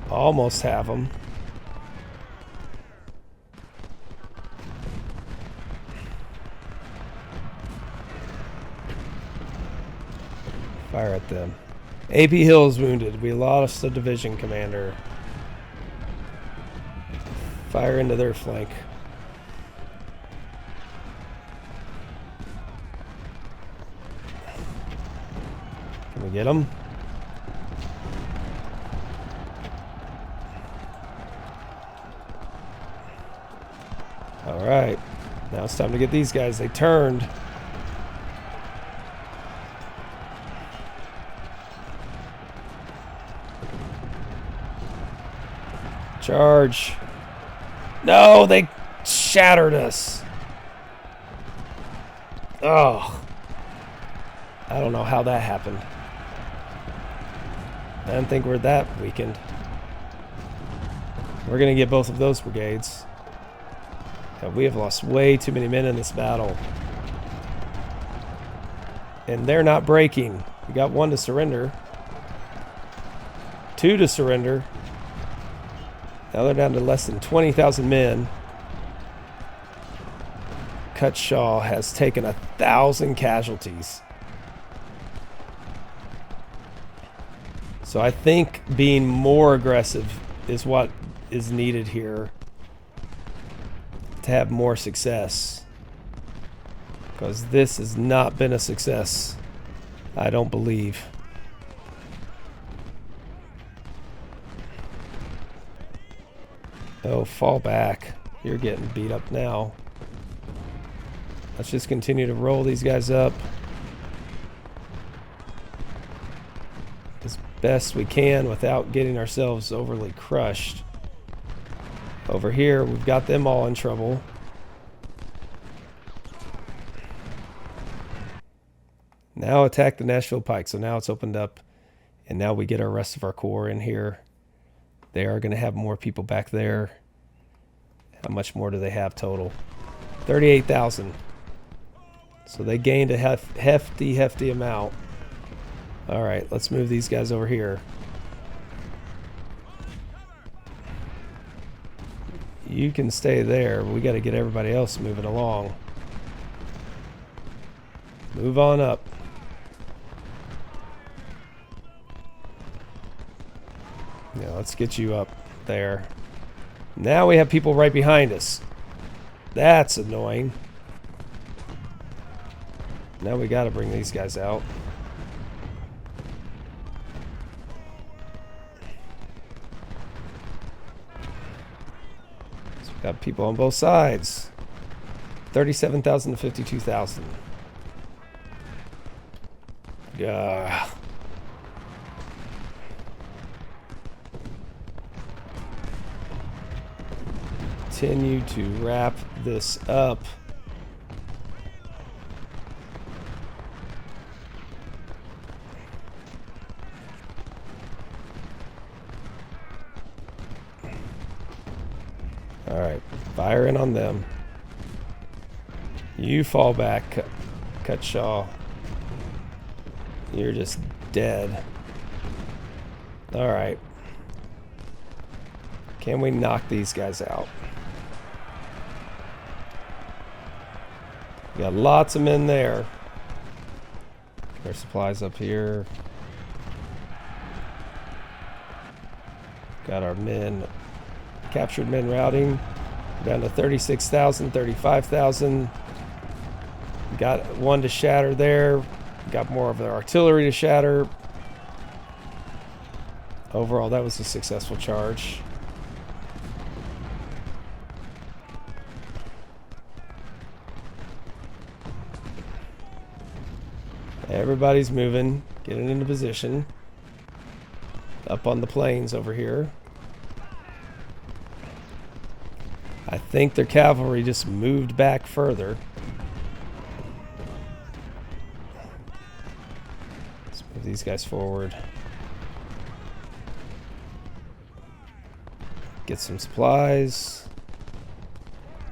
Almost have them. Fire at them. AP Hill is wounded. We lost a division commander. Fire into their flank. Can we get them? All right. Now it's time to get these guys. They turned. Charge. No, they shattered us. Oh. I don't know how that happened. I didn't think we're that weakened. We're going to get both of those brigades. We have lost way too many men in this battle. And they're not breaking. We got one to surrender. Two to surrender. Now they're down to less than 20,000 men. Cutshaw has taken 1,000 casualties. So I think being more aggressive is what is needed here to have more success. Because this has not been a success, I don't believe. Oh, fall back. You're getting beat up now. Let's just continue to roll these guys up as best we can without getting ourselves overly crushed. Over here, we've got them all in trouble. Now attack the Nashville Pike. So now it's opened up, and now we get our rest of our corps in here. They are going to have more people back there. How much more do they have total? 38,000. So they gained a hefty amount. All right, let's move these guys over here. You can stay there. We got to get everybody else moving along. Move on up. Yeah, let's get you up there. Now we have people right behind us. That's annoying. Now we got to bring these guys out. So we got people on both sides. 37,000 to 52,000. Continue to wrap this up. All right, fire in on them. You fall back, Cutshaw. You're just dead. All right. Can we knock these guys out? We got lots of men there. There's supplies up here. Got our men, captured men routing. Down to 36,000, 35,000. Got one to shatter there. Got more of their artillery to shatter. Overall, that was a successful charge. Everybody's moving, getting into position. Up on the plains over here. I think their cavalry just moved back further. Let's move these guys forward. Get some supplies.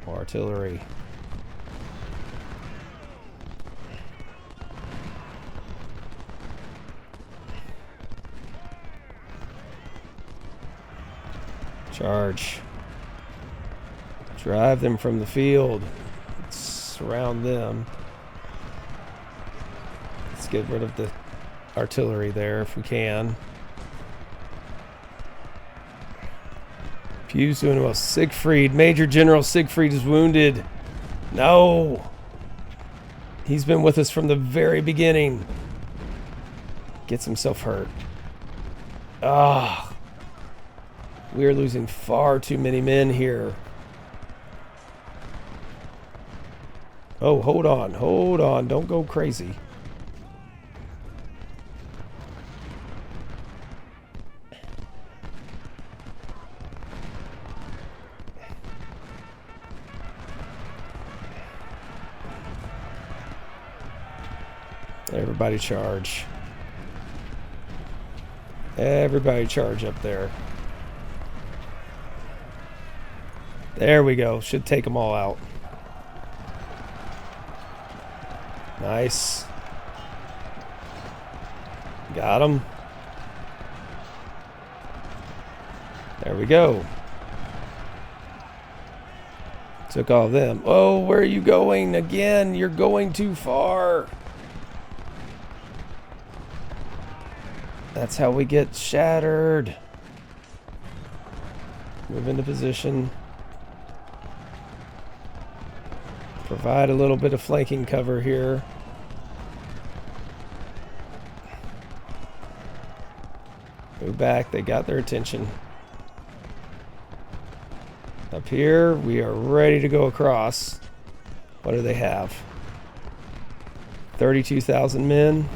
More artillery. Charge. Drive them from the field. Let's surround them. Let's get rid of the artillery there if we can. Pew's doing well. Siegfried, Major General Siegfried is wounded. No. He's been with us from the very beginning. Gets himself hurt. Ah. We are losing far too many men here. Oh, hold on. Hold on. Don't go crazy. Everybody charge. Everybody charge up there. There we go. Should take them all out. Nice. Got him. There we go. Took all of them. Oh, where are you going? Again, you're going too far. That's how we get shattered. Move into position. Provide a little bit of flanking cover here. Move back. They got their attention. Up here, we are ready to go across. What do they have? 32,000 men.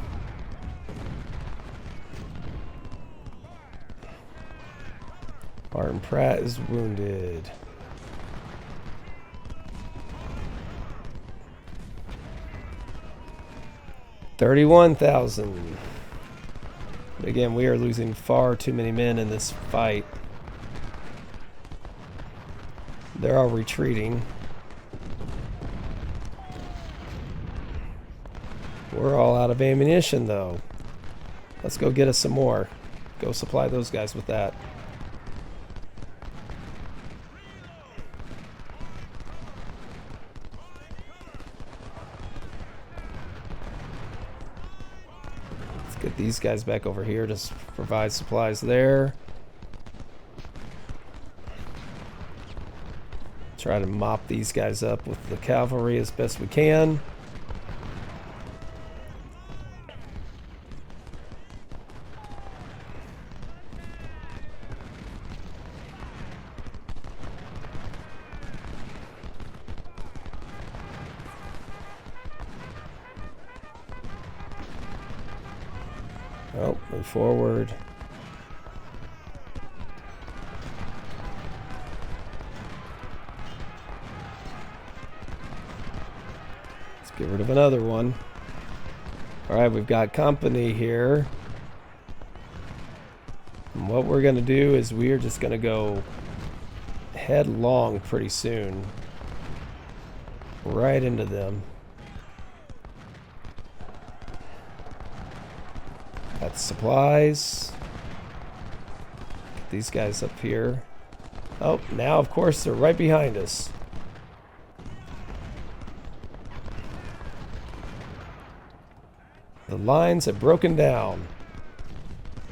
Martin Pratt is wounded. $31,000. Again, we are losing far too many men in this fight. They're all retreating. We're all out of ammunition, though. Let's go get us some more. Go supply those guys with that. Get these guys back over here to provide supplies there. Try to mop these guys up with the cavalry as best we can. Move forward. Let's get rid of another one. Alright, we've got company here. And what we're going to do is we are just going to go headlong pretty soon. Right into them. Got supplies. Get these guys up here. Oh, now of course they're right behind us. The lines have broken down.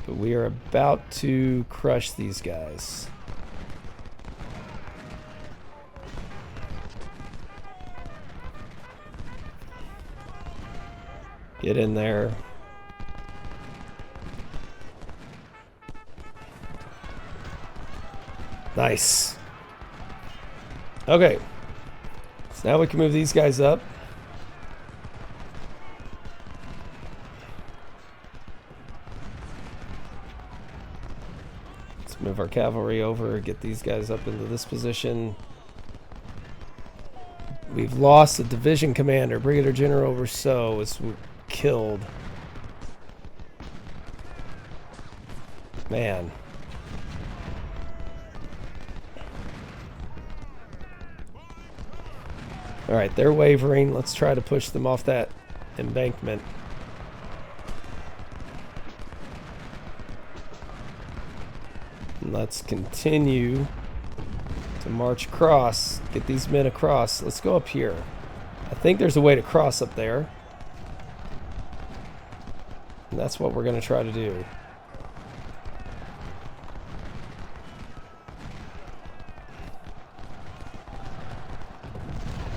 But we are about to crush these guys. Get in there. Nice. Okay. So now we can move these guys up. Let's move our cavalry over, get these guys up into this position. We've lost a division commander. Brigadier General Rousseau is killed. Man. Alright, they're wavering. Let's try to push them off that embankment. And let's continue to march across. Get these men across. Let's go up here. I think there's a way to cross up there. And that's what we're going to try to do.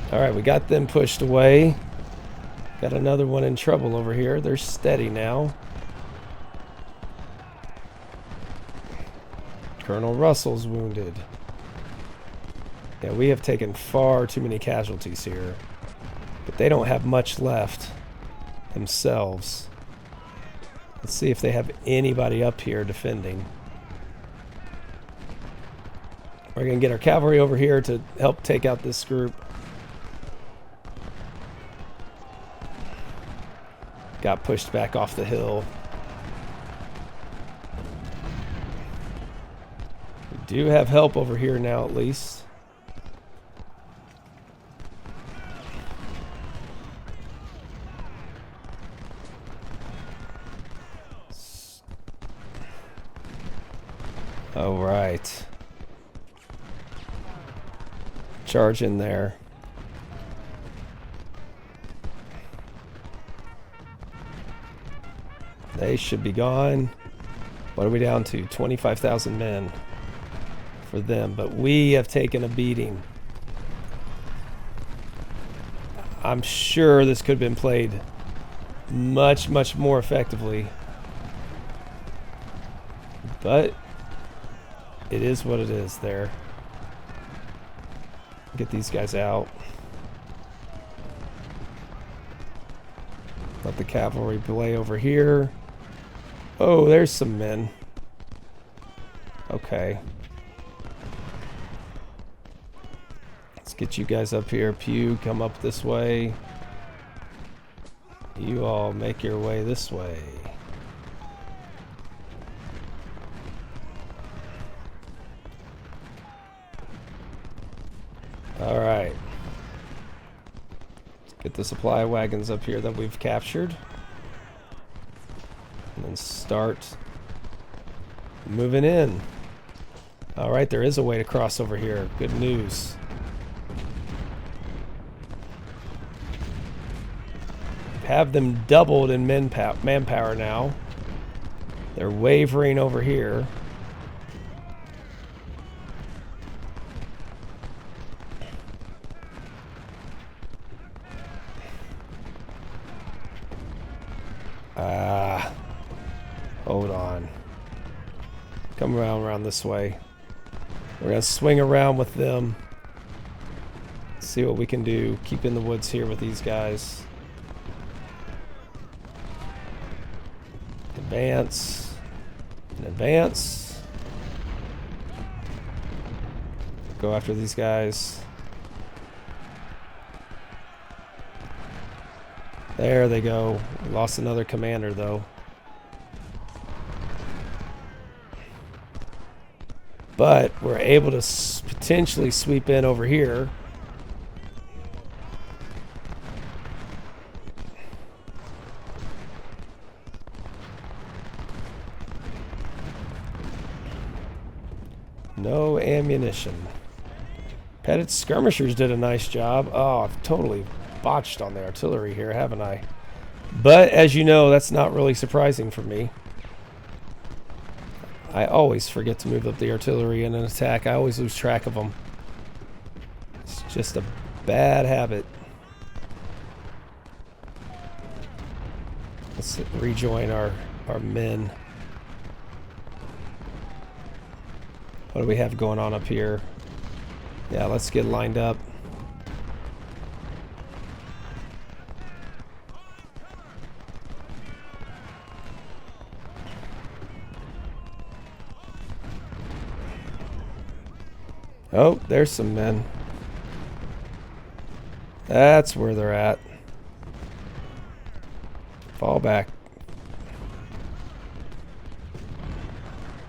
Alright, we got them pushed away. Got another one in trouble over here. They're steady now. Colonel Russell's wounded. Yeah, we have taken far too many casualties here. But they don't have much left themselves. Let's see if they have anybody up here defending. We're going to get our cavalry over here to help take out this group. Got pushed back off the hill. We do have help over here now, at least. All right. Charge in there. They should be gone. What are we down to? 25,000 men for them. But we have taken a beating. I'm sure this could have been played much, much more effectively. But it is what it is there. Get these guys out. Let the cavalry play over here. Oh, there's some men. Okay. Let's get you guys up here. Pew, come up this way. You all make your way this way. All right. Let's get the supply wagons up here that we've captured. And then start moving in. All right, there is a way to cross over here. Good news. Have them doubled in manpower now. They're wavering over here. Hold on. Come around this way. We're going to swing around with them. See what we can do. Keep in the woods here with these guys. Advance. And advance. Go after these guys. There they go. We lost another commander, though. But we're able to potentially sweep in over here. No ammunition. Pettit skirmishers did a nice job. Oh, I've totally botched on the artillery here, haven't I? But as you know, that's not really surprising for me. I always forget to move up the artillery in an attack. I always lose track of them. It's just a bad habit. Let's rejoin our men. What do we have going on up here? Yeah, let's get lined up. Oh, there's some men. That's where they're at. Fall back.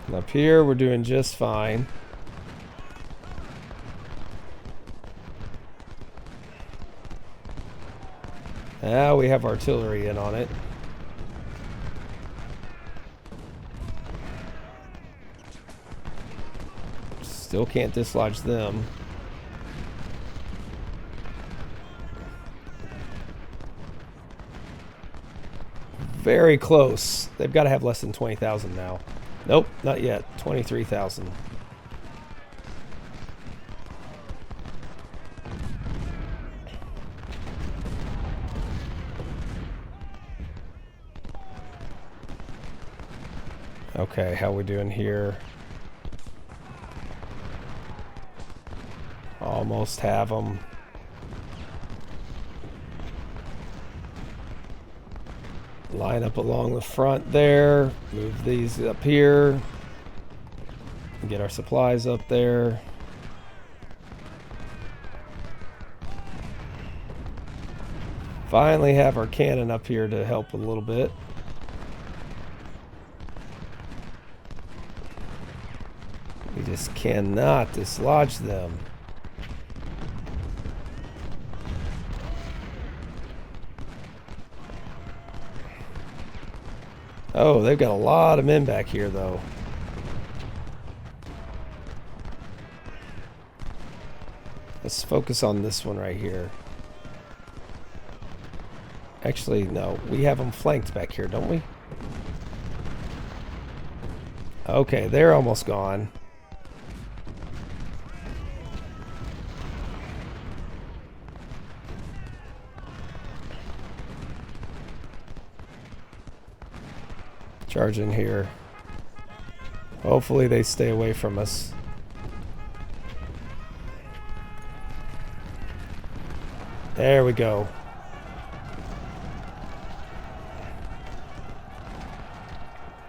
And up here, we're doing just fine. Now we have artillery in on it. Still can't dislodge them. Very close. They've got to have less than 20,000 now. Nope, not yet. 23,000. Okay, how we doing here? Almost have them. Line up along the front there. Move these up here. Get our supplies up there. Finally have our cannon up here to help a little bit. We just cannot dislodge them. Oh, they've got a lot of men back here, though. Let's focus on this one right here. Actually, no. We have them flanked back here, don't we? Okay, they're almost gone. Charge in here. Hopefully they stay away from us. There we go.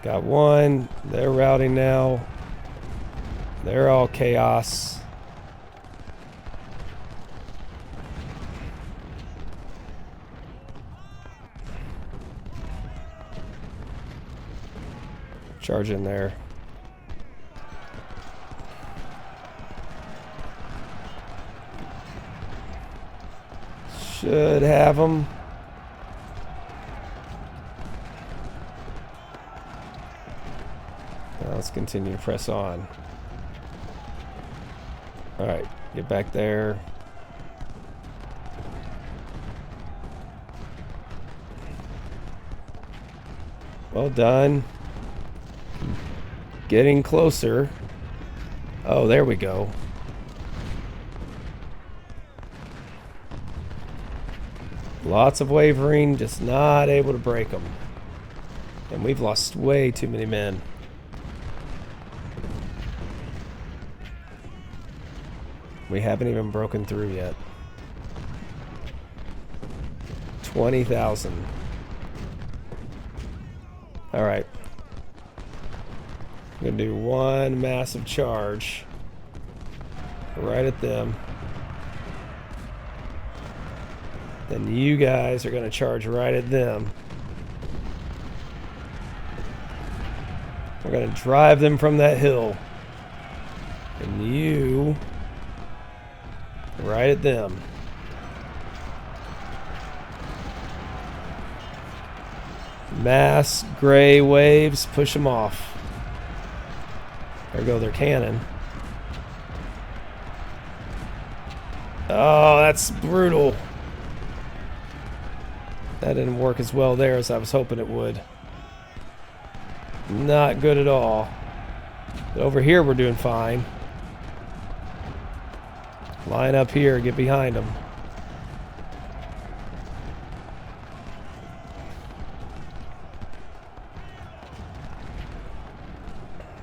Got one. They're routing now. They're all chaos. Charge in there. Should have them. Now let's continue to press on. All right, get back there. Well done. Getting closer. Oh, there we go. Lots of wavering, just not able to break them. And we've lost way too many men. We haven't even broken through yet. 20,000. All right, I'm going to do one massive charge right at them. Then you guys are going to charge right at them. We're going to drive them from that hill. And you right at them. Mass gray waves, push them off. There go their cannon. Oh, that's brutal. That didn't work as well there as I was hoping it would. Not good at all. But over here we're doing fine. Line up here, get behind them.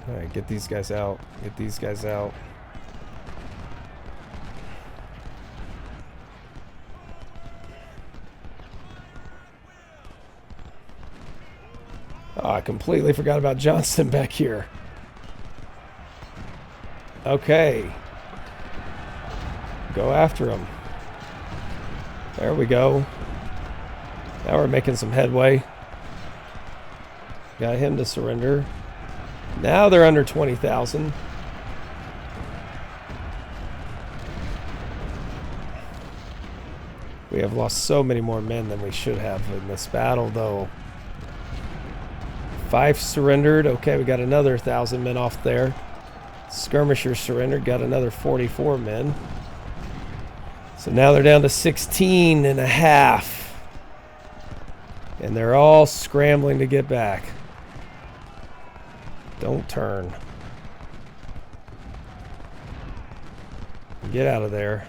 Alright, get these guys out. Get these guys out. Oh, I completely forgot about Johnston back here. Okay. Go after him. There we go. Now we're making some headway. Got him to surrender. Now they're under 20,000. We have lost so many more men than we should have in this battle, though. 5 surrendered. Okay, we got another 1,000 men off there. Skirmishers surrendered. Got another 44 men. So now they're down to 16 and a half. And they're all scrambling to get back. Don't turn. Get out of there.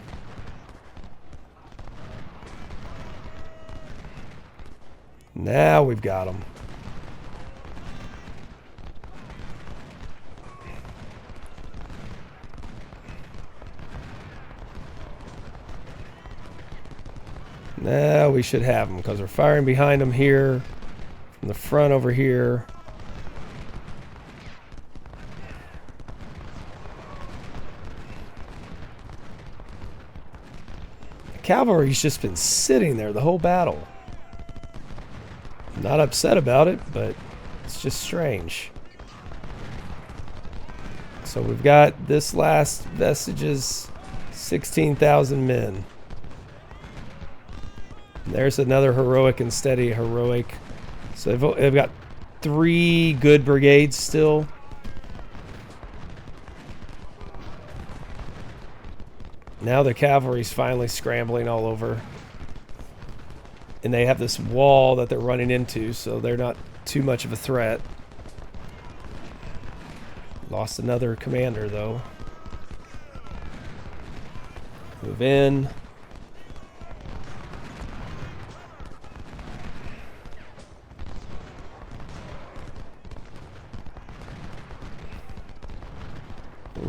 Now we've got them. Now we should have them because we're firing behind them here from the front over here. The cavalry's just been sitting there the whole battle. I'm not upset about it, but it's just strange. So we've got this last vestiges, 16,000 men. There's another heroic and steady heroic. So they've got 3 good brigades still. Now the cavalry's finally scrambling all over. And they have this wall that they're running into, so they're not too much of a threat. Lost another commander, though. Move in.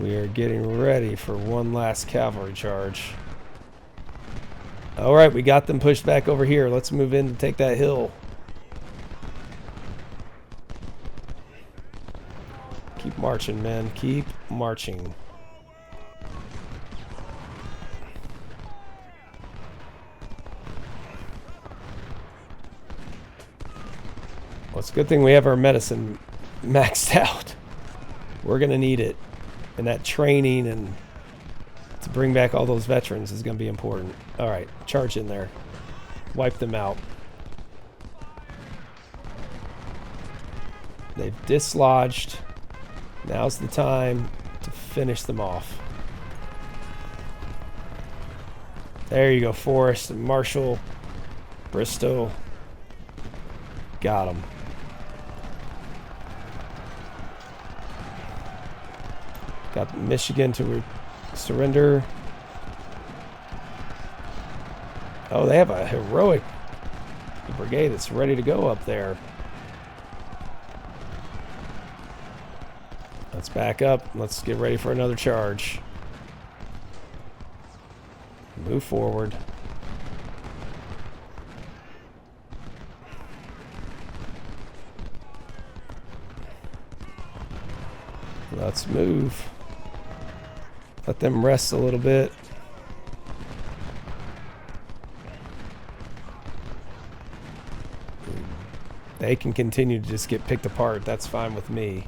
We are getting ready for one last cavalry charge. Alright, we got them pushed back over here. Let's move in to take that hill. Keep marching, men. Keep marching. Well, it's a good thing we have our medicine maxed out. We're going to need it. And that training and to bring back all those veterans is going to be important. All right, charge in there. Wipe them out. They've dislodged. Now's the time to finish them off. There you go, Forrest, Marshall, Bristow. Got them. Got Michigan to surrender. Oh, they have a heroic brigade that's ready to go up there. Let's back up. Let's get ready for another charge. Move forward. Let's move. Let them rest a little bit. They can continue to just get picked apart. That's fine with me.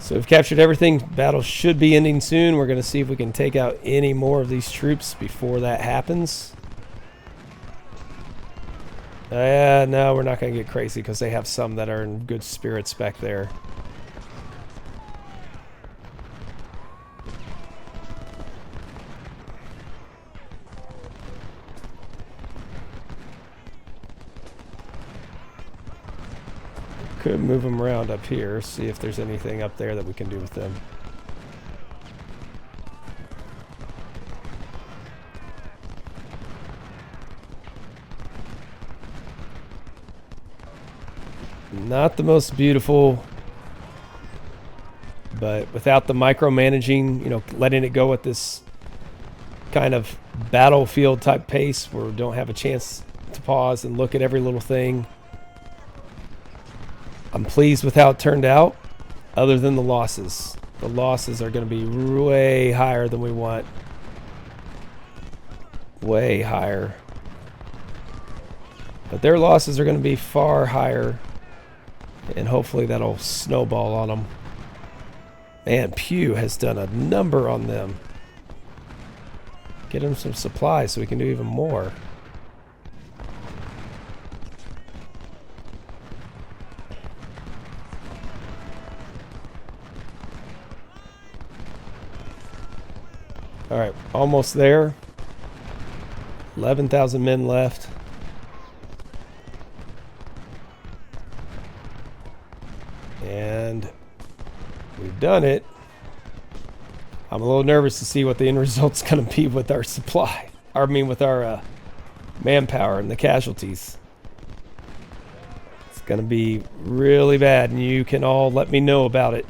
So we've captured everything. Battle should be ending soon. We're going to see if we can take out any more of these troops before that happens. No, we're not going to get crazy because they have some that are in good spirits back there. Could move them around up here, see if there's anything up there that we can do with them. Not the most beautiful, but without the micromanaging, you know, letting it go at this kind of battlefield type pace where we don't have a chance to pause and look at every little thing. I'm pleased with how it turned out, other than the losses. The losses are going to be way higher than we want. Way higher. But their losses are going to be far higher. And hopefully that'll snowball on them. Man, Pew has done a number on them. Get them some supplies so we can do even more. All right, almost there. 11,000 men left. And we've done it. I'm a little nervous to see what the end result's going to be with our supply. I mean, with our manpower and the casualties. It's going to be really bad, and you can all let me know about it.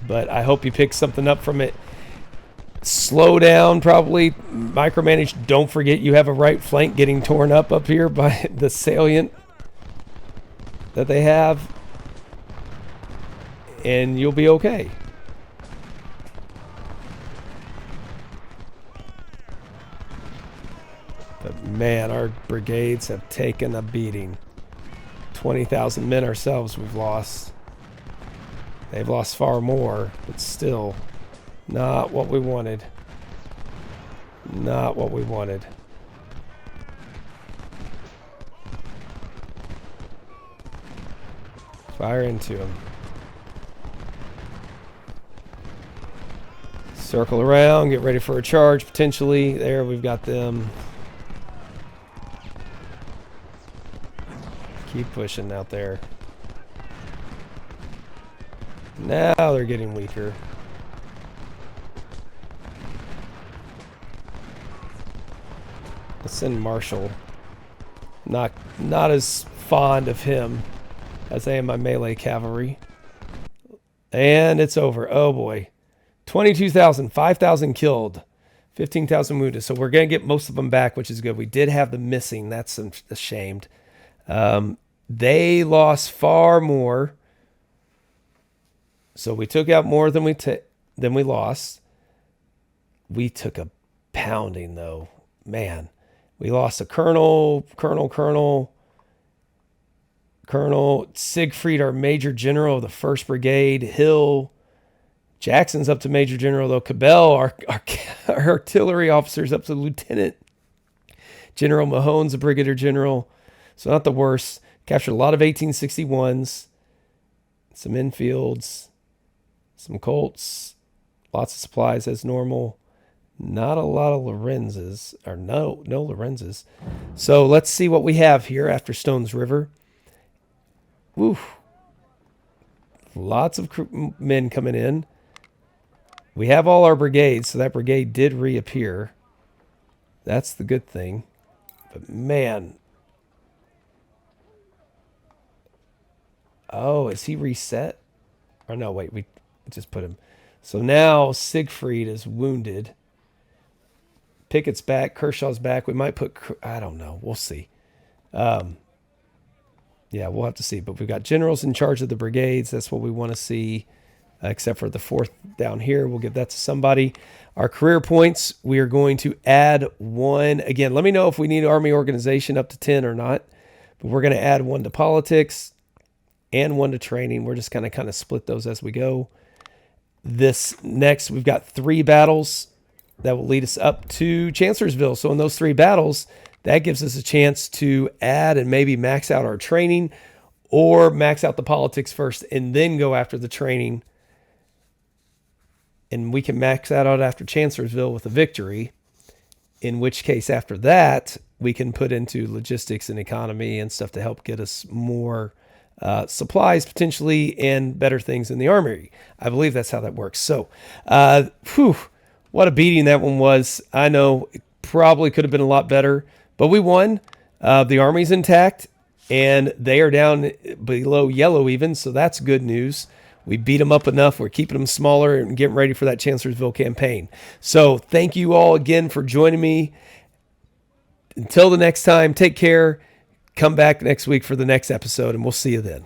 But I hope you pick something up from it. Slow down, probably. Micromanage. Don't forget you have a right flank getting torn up here by the salient that they have. And you'll be okay. But man, our brigades have taken a beating. 20,000 men ourselves we've lost. They've lost far more, but still not what we wanted. Not what we wanted. Fire into them. Circle around, get ready for a charge potentially. There, we've got them. Keep pushing out there. Now they're getting weaker. Let's send Marshall. Not as fond of him as I am my melee cavalry. And it's over. Oh boy. 22,000, 5,000 killed, 15,000 wounded. So we're going to get most of them back, which is good. We did have the missing. That's ashamed. They lost far more. So we took out more than we lost. We took a pounding, though. Man, we lost a colonel, Siegfried, our major general of the 1st Brigade, Hill. Jackson's up to major general, though. Cabell, our artillery officer's up to lieutenant. General Mahone's a brigadier general. So not the worst. Captured a lot of 1861s, some Enfields, some Colts, lots of supplies as normal. Not a lot of Lorenzes, or no Lorenzes. So let's see what we have here after Stones River. Woo. Lots of men coming in. We have all our brigades, so that brigade did reappear. That's the good thing. But man. Oh, is he reset? Or no, wait, we just put him. So now Siegfried is wounded. Pickett's back. Kershaw's back. We might put... I don't know. We'll see. Yeah, we'll have to see. But we've got generals in charge of the brigades. That's what we want to see, except for the 4th down here. We'll give that to somebody. Our career points, we are going to add 1. Again, let me know if we need Army organization up to 10 or not. But we're going to add 1 to politics and 1 to training. We're just going to kind of split those as we go. This next, we've got 3 battles that will lead us up to Chancellorsville. So in those 3 battles, that gives us a chance to add and maybe max out our training, or max out the politics first and then go after the training. And we can max that out after Chancellorsville with a victory, in which case after that, we can put into logistics and economy and stuff to help get us more supplies potentially and better things in the armory. I believe that's how that works. So, what a beating that one was. I know it probably could have been a lot better, but we won. The army's intact, and they are down below yellow even, so that's good news. We beat them up enough. We're keeping them smaller and getting ready for that Chancellorsville campaign. So thank you all again for joining me. Until the next time, take care. Come back next week for the next episode, and we'll see you then.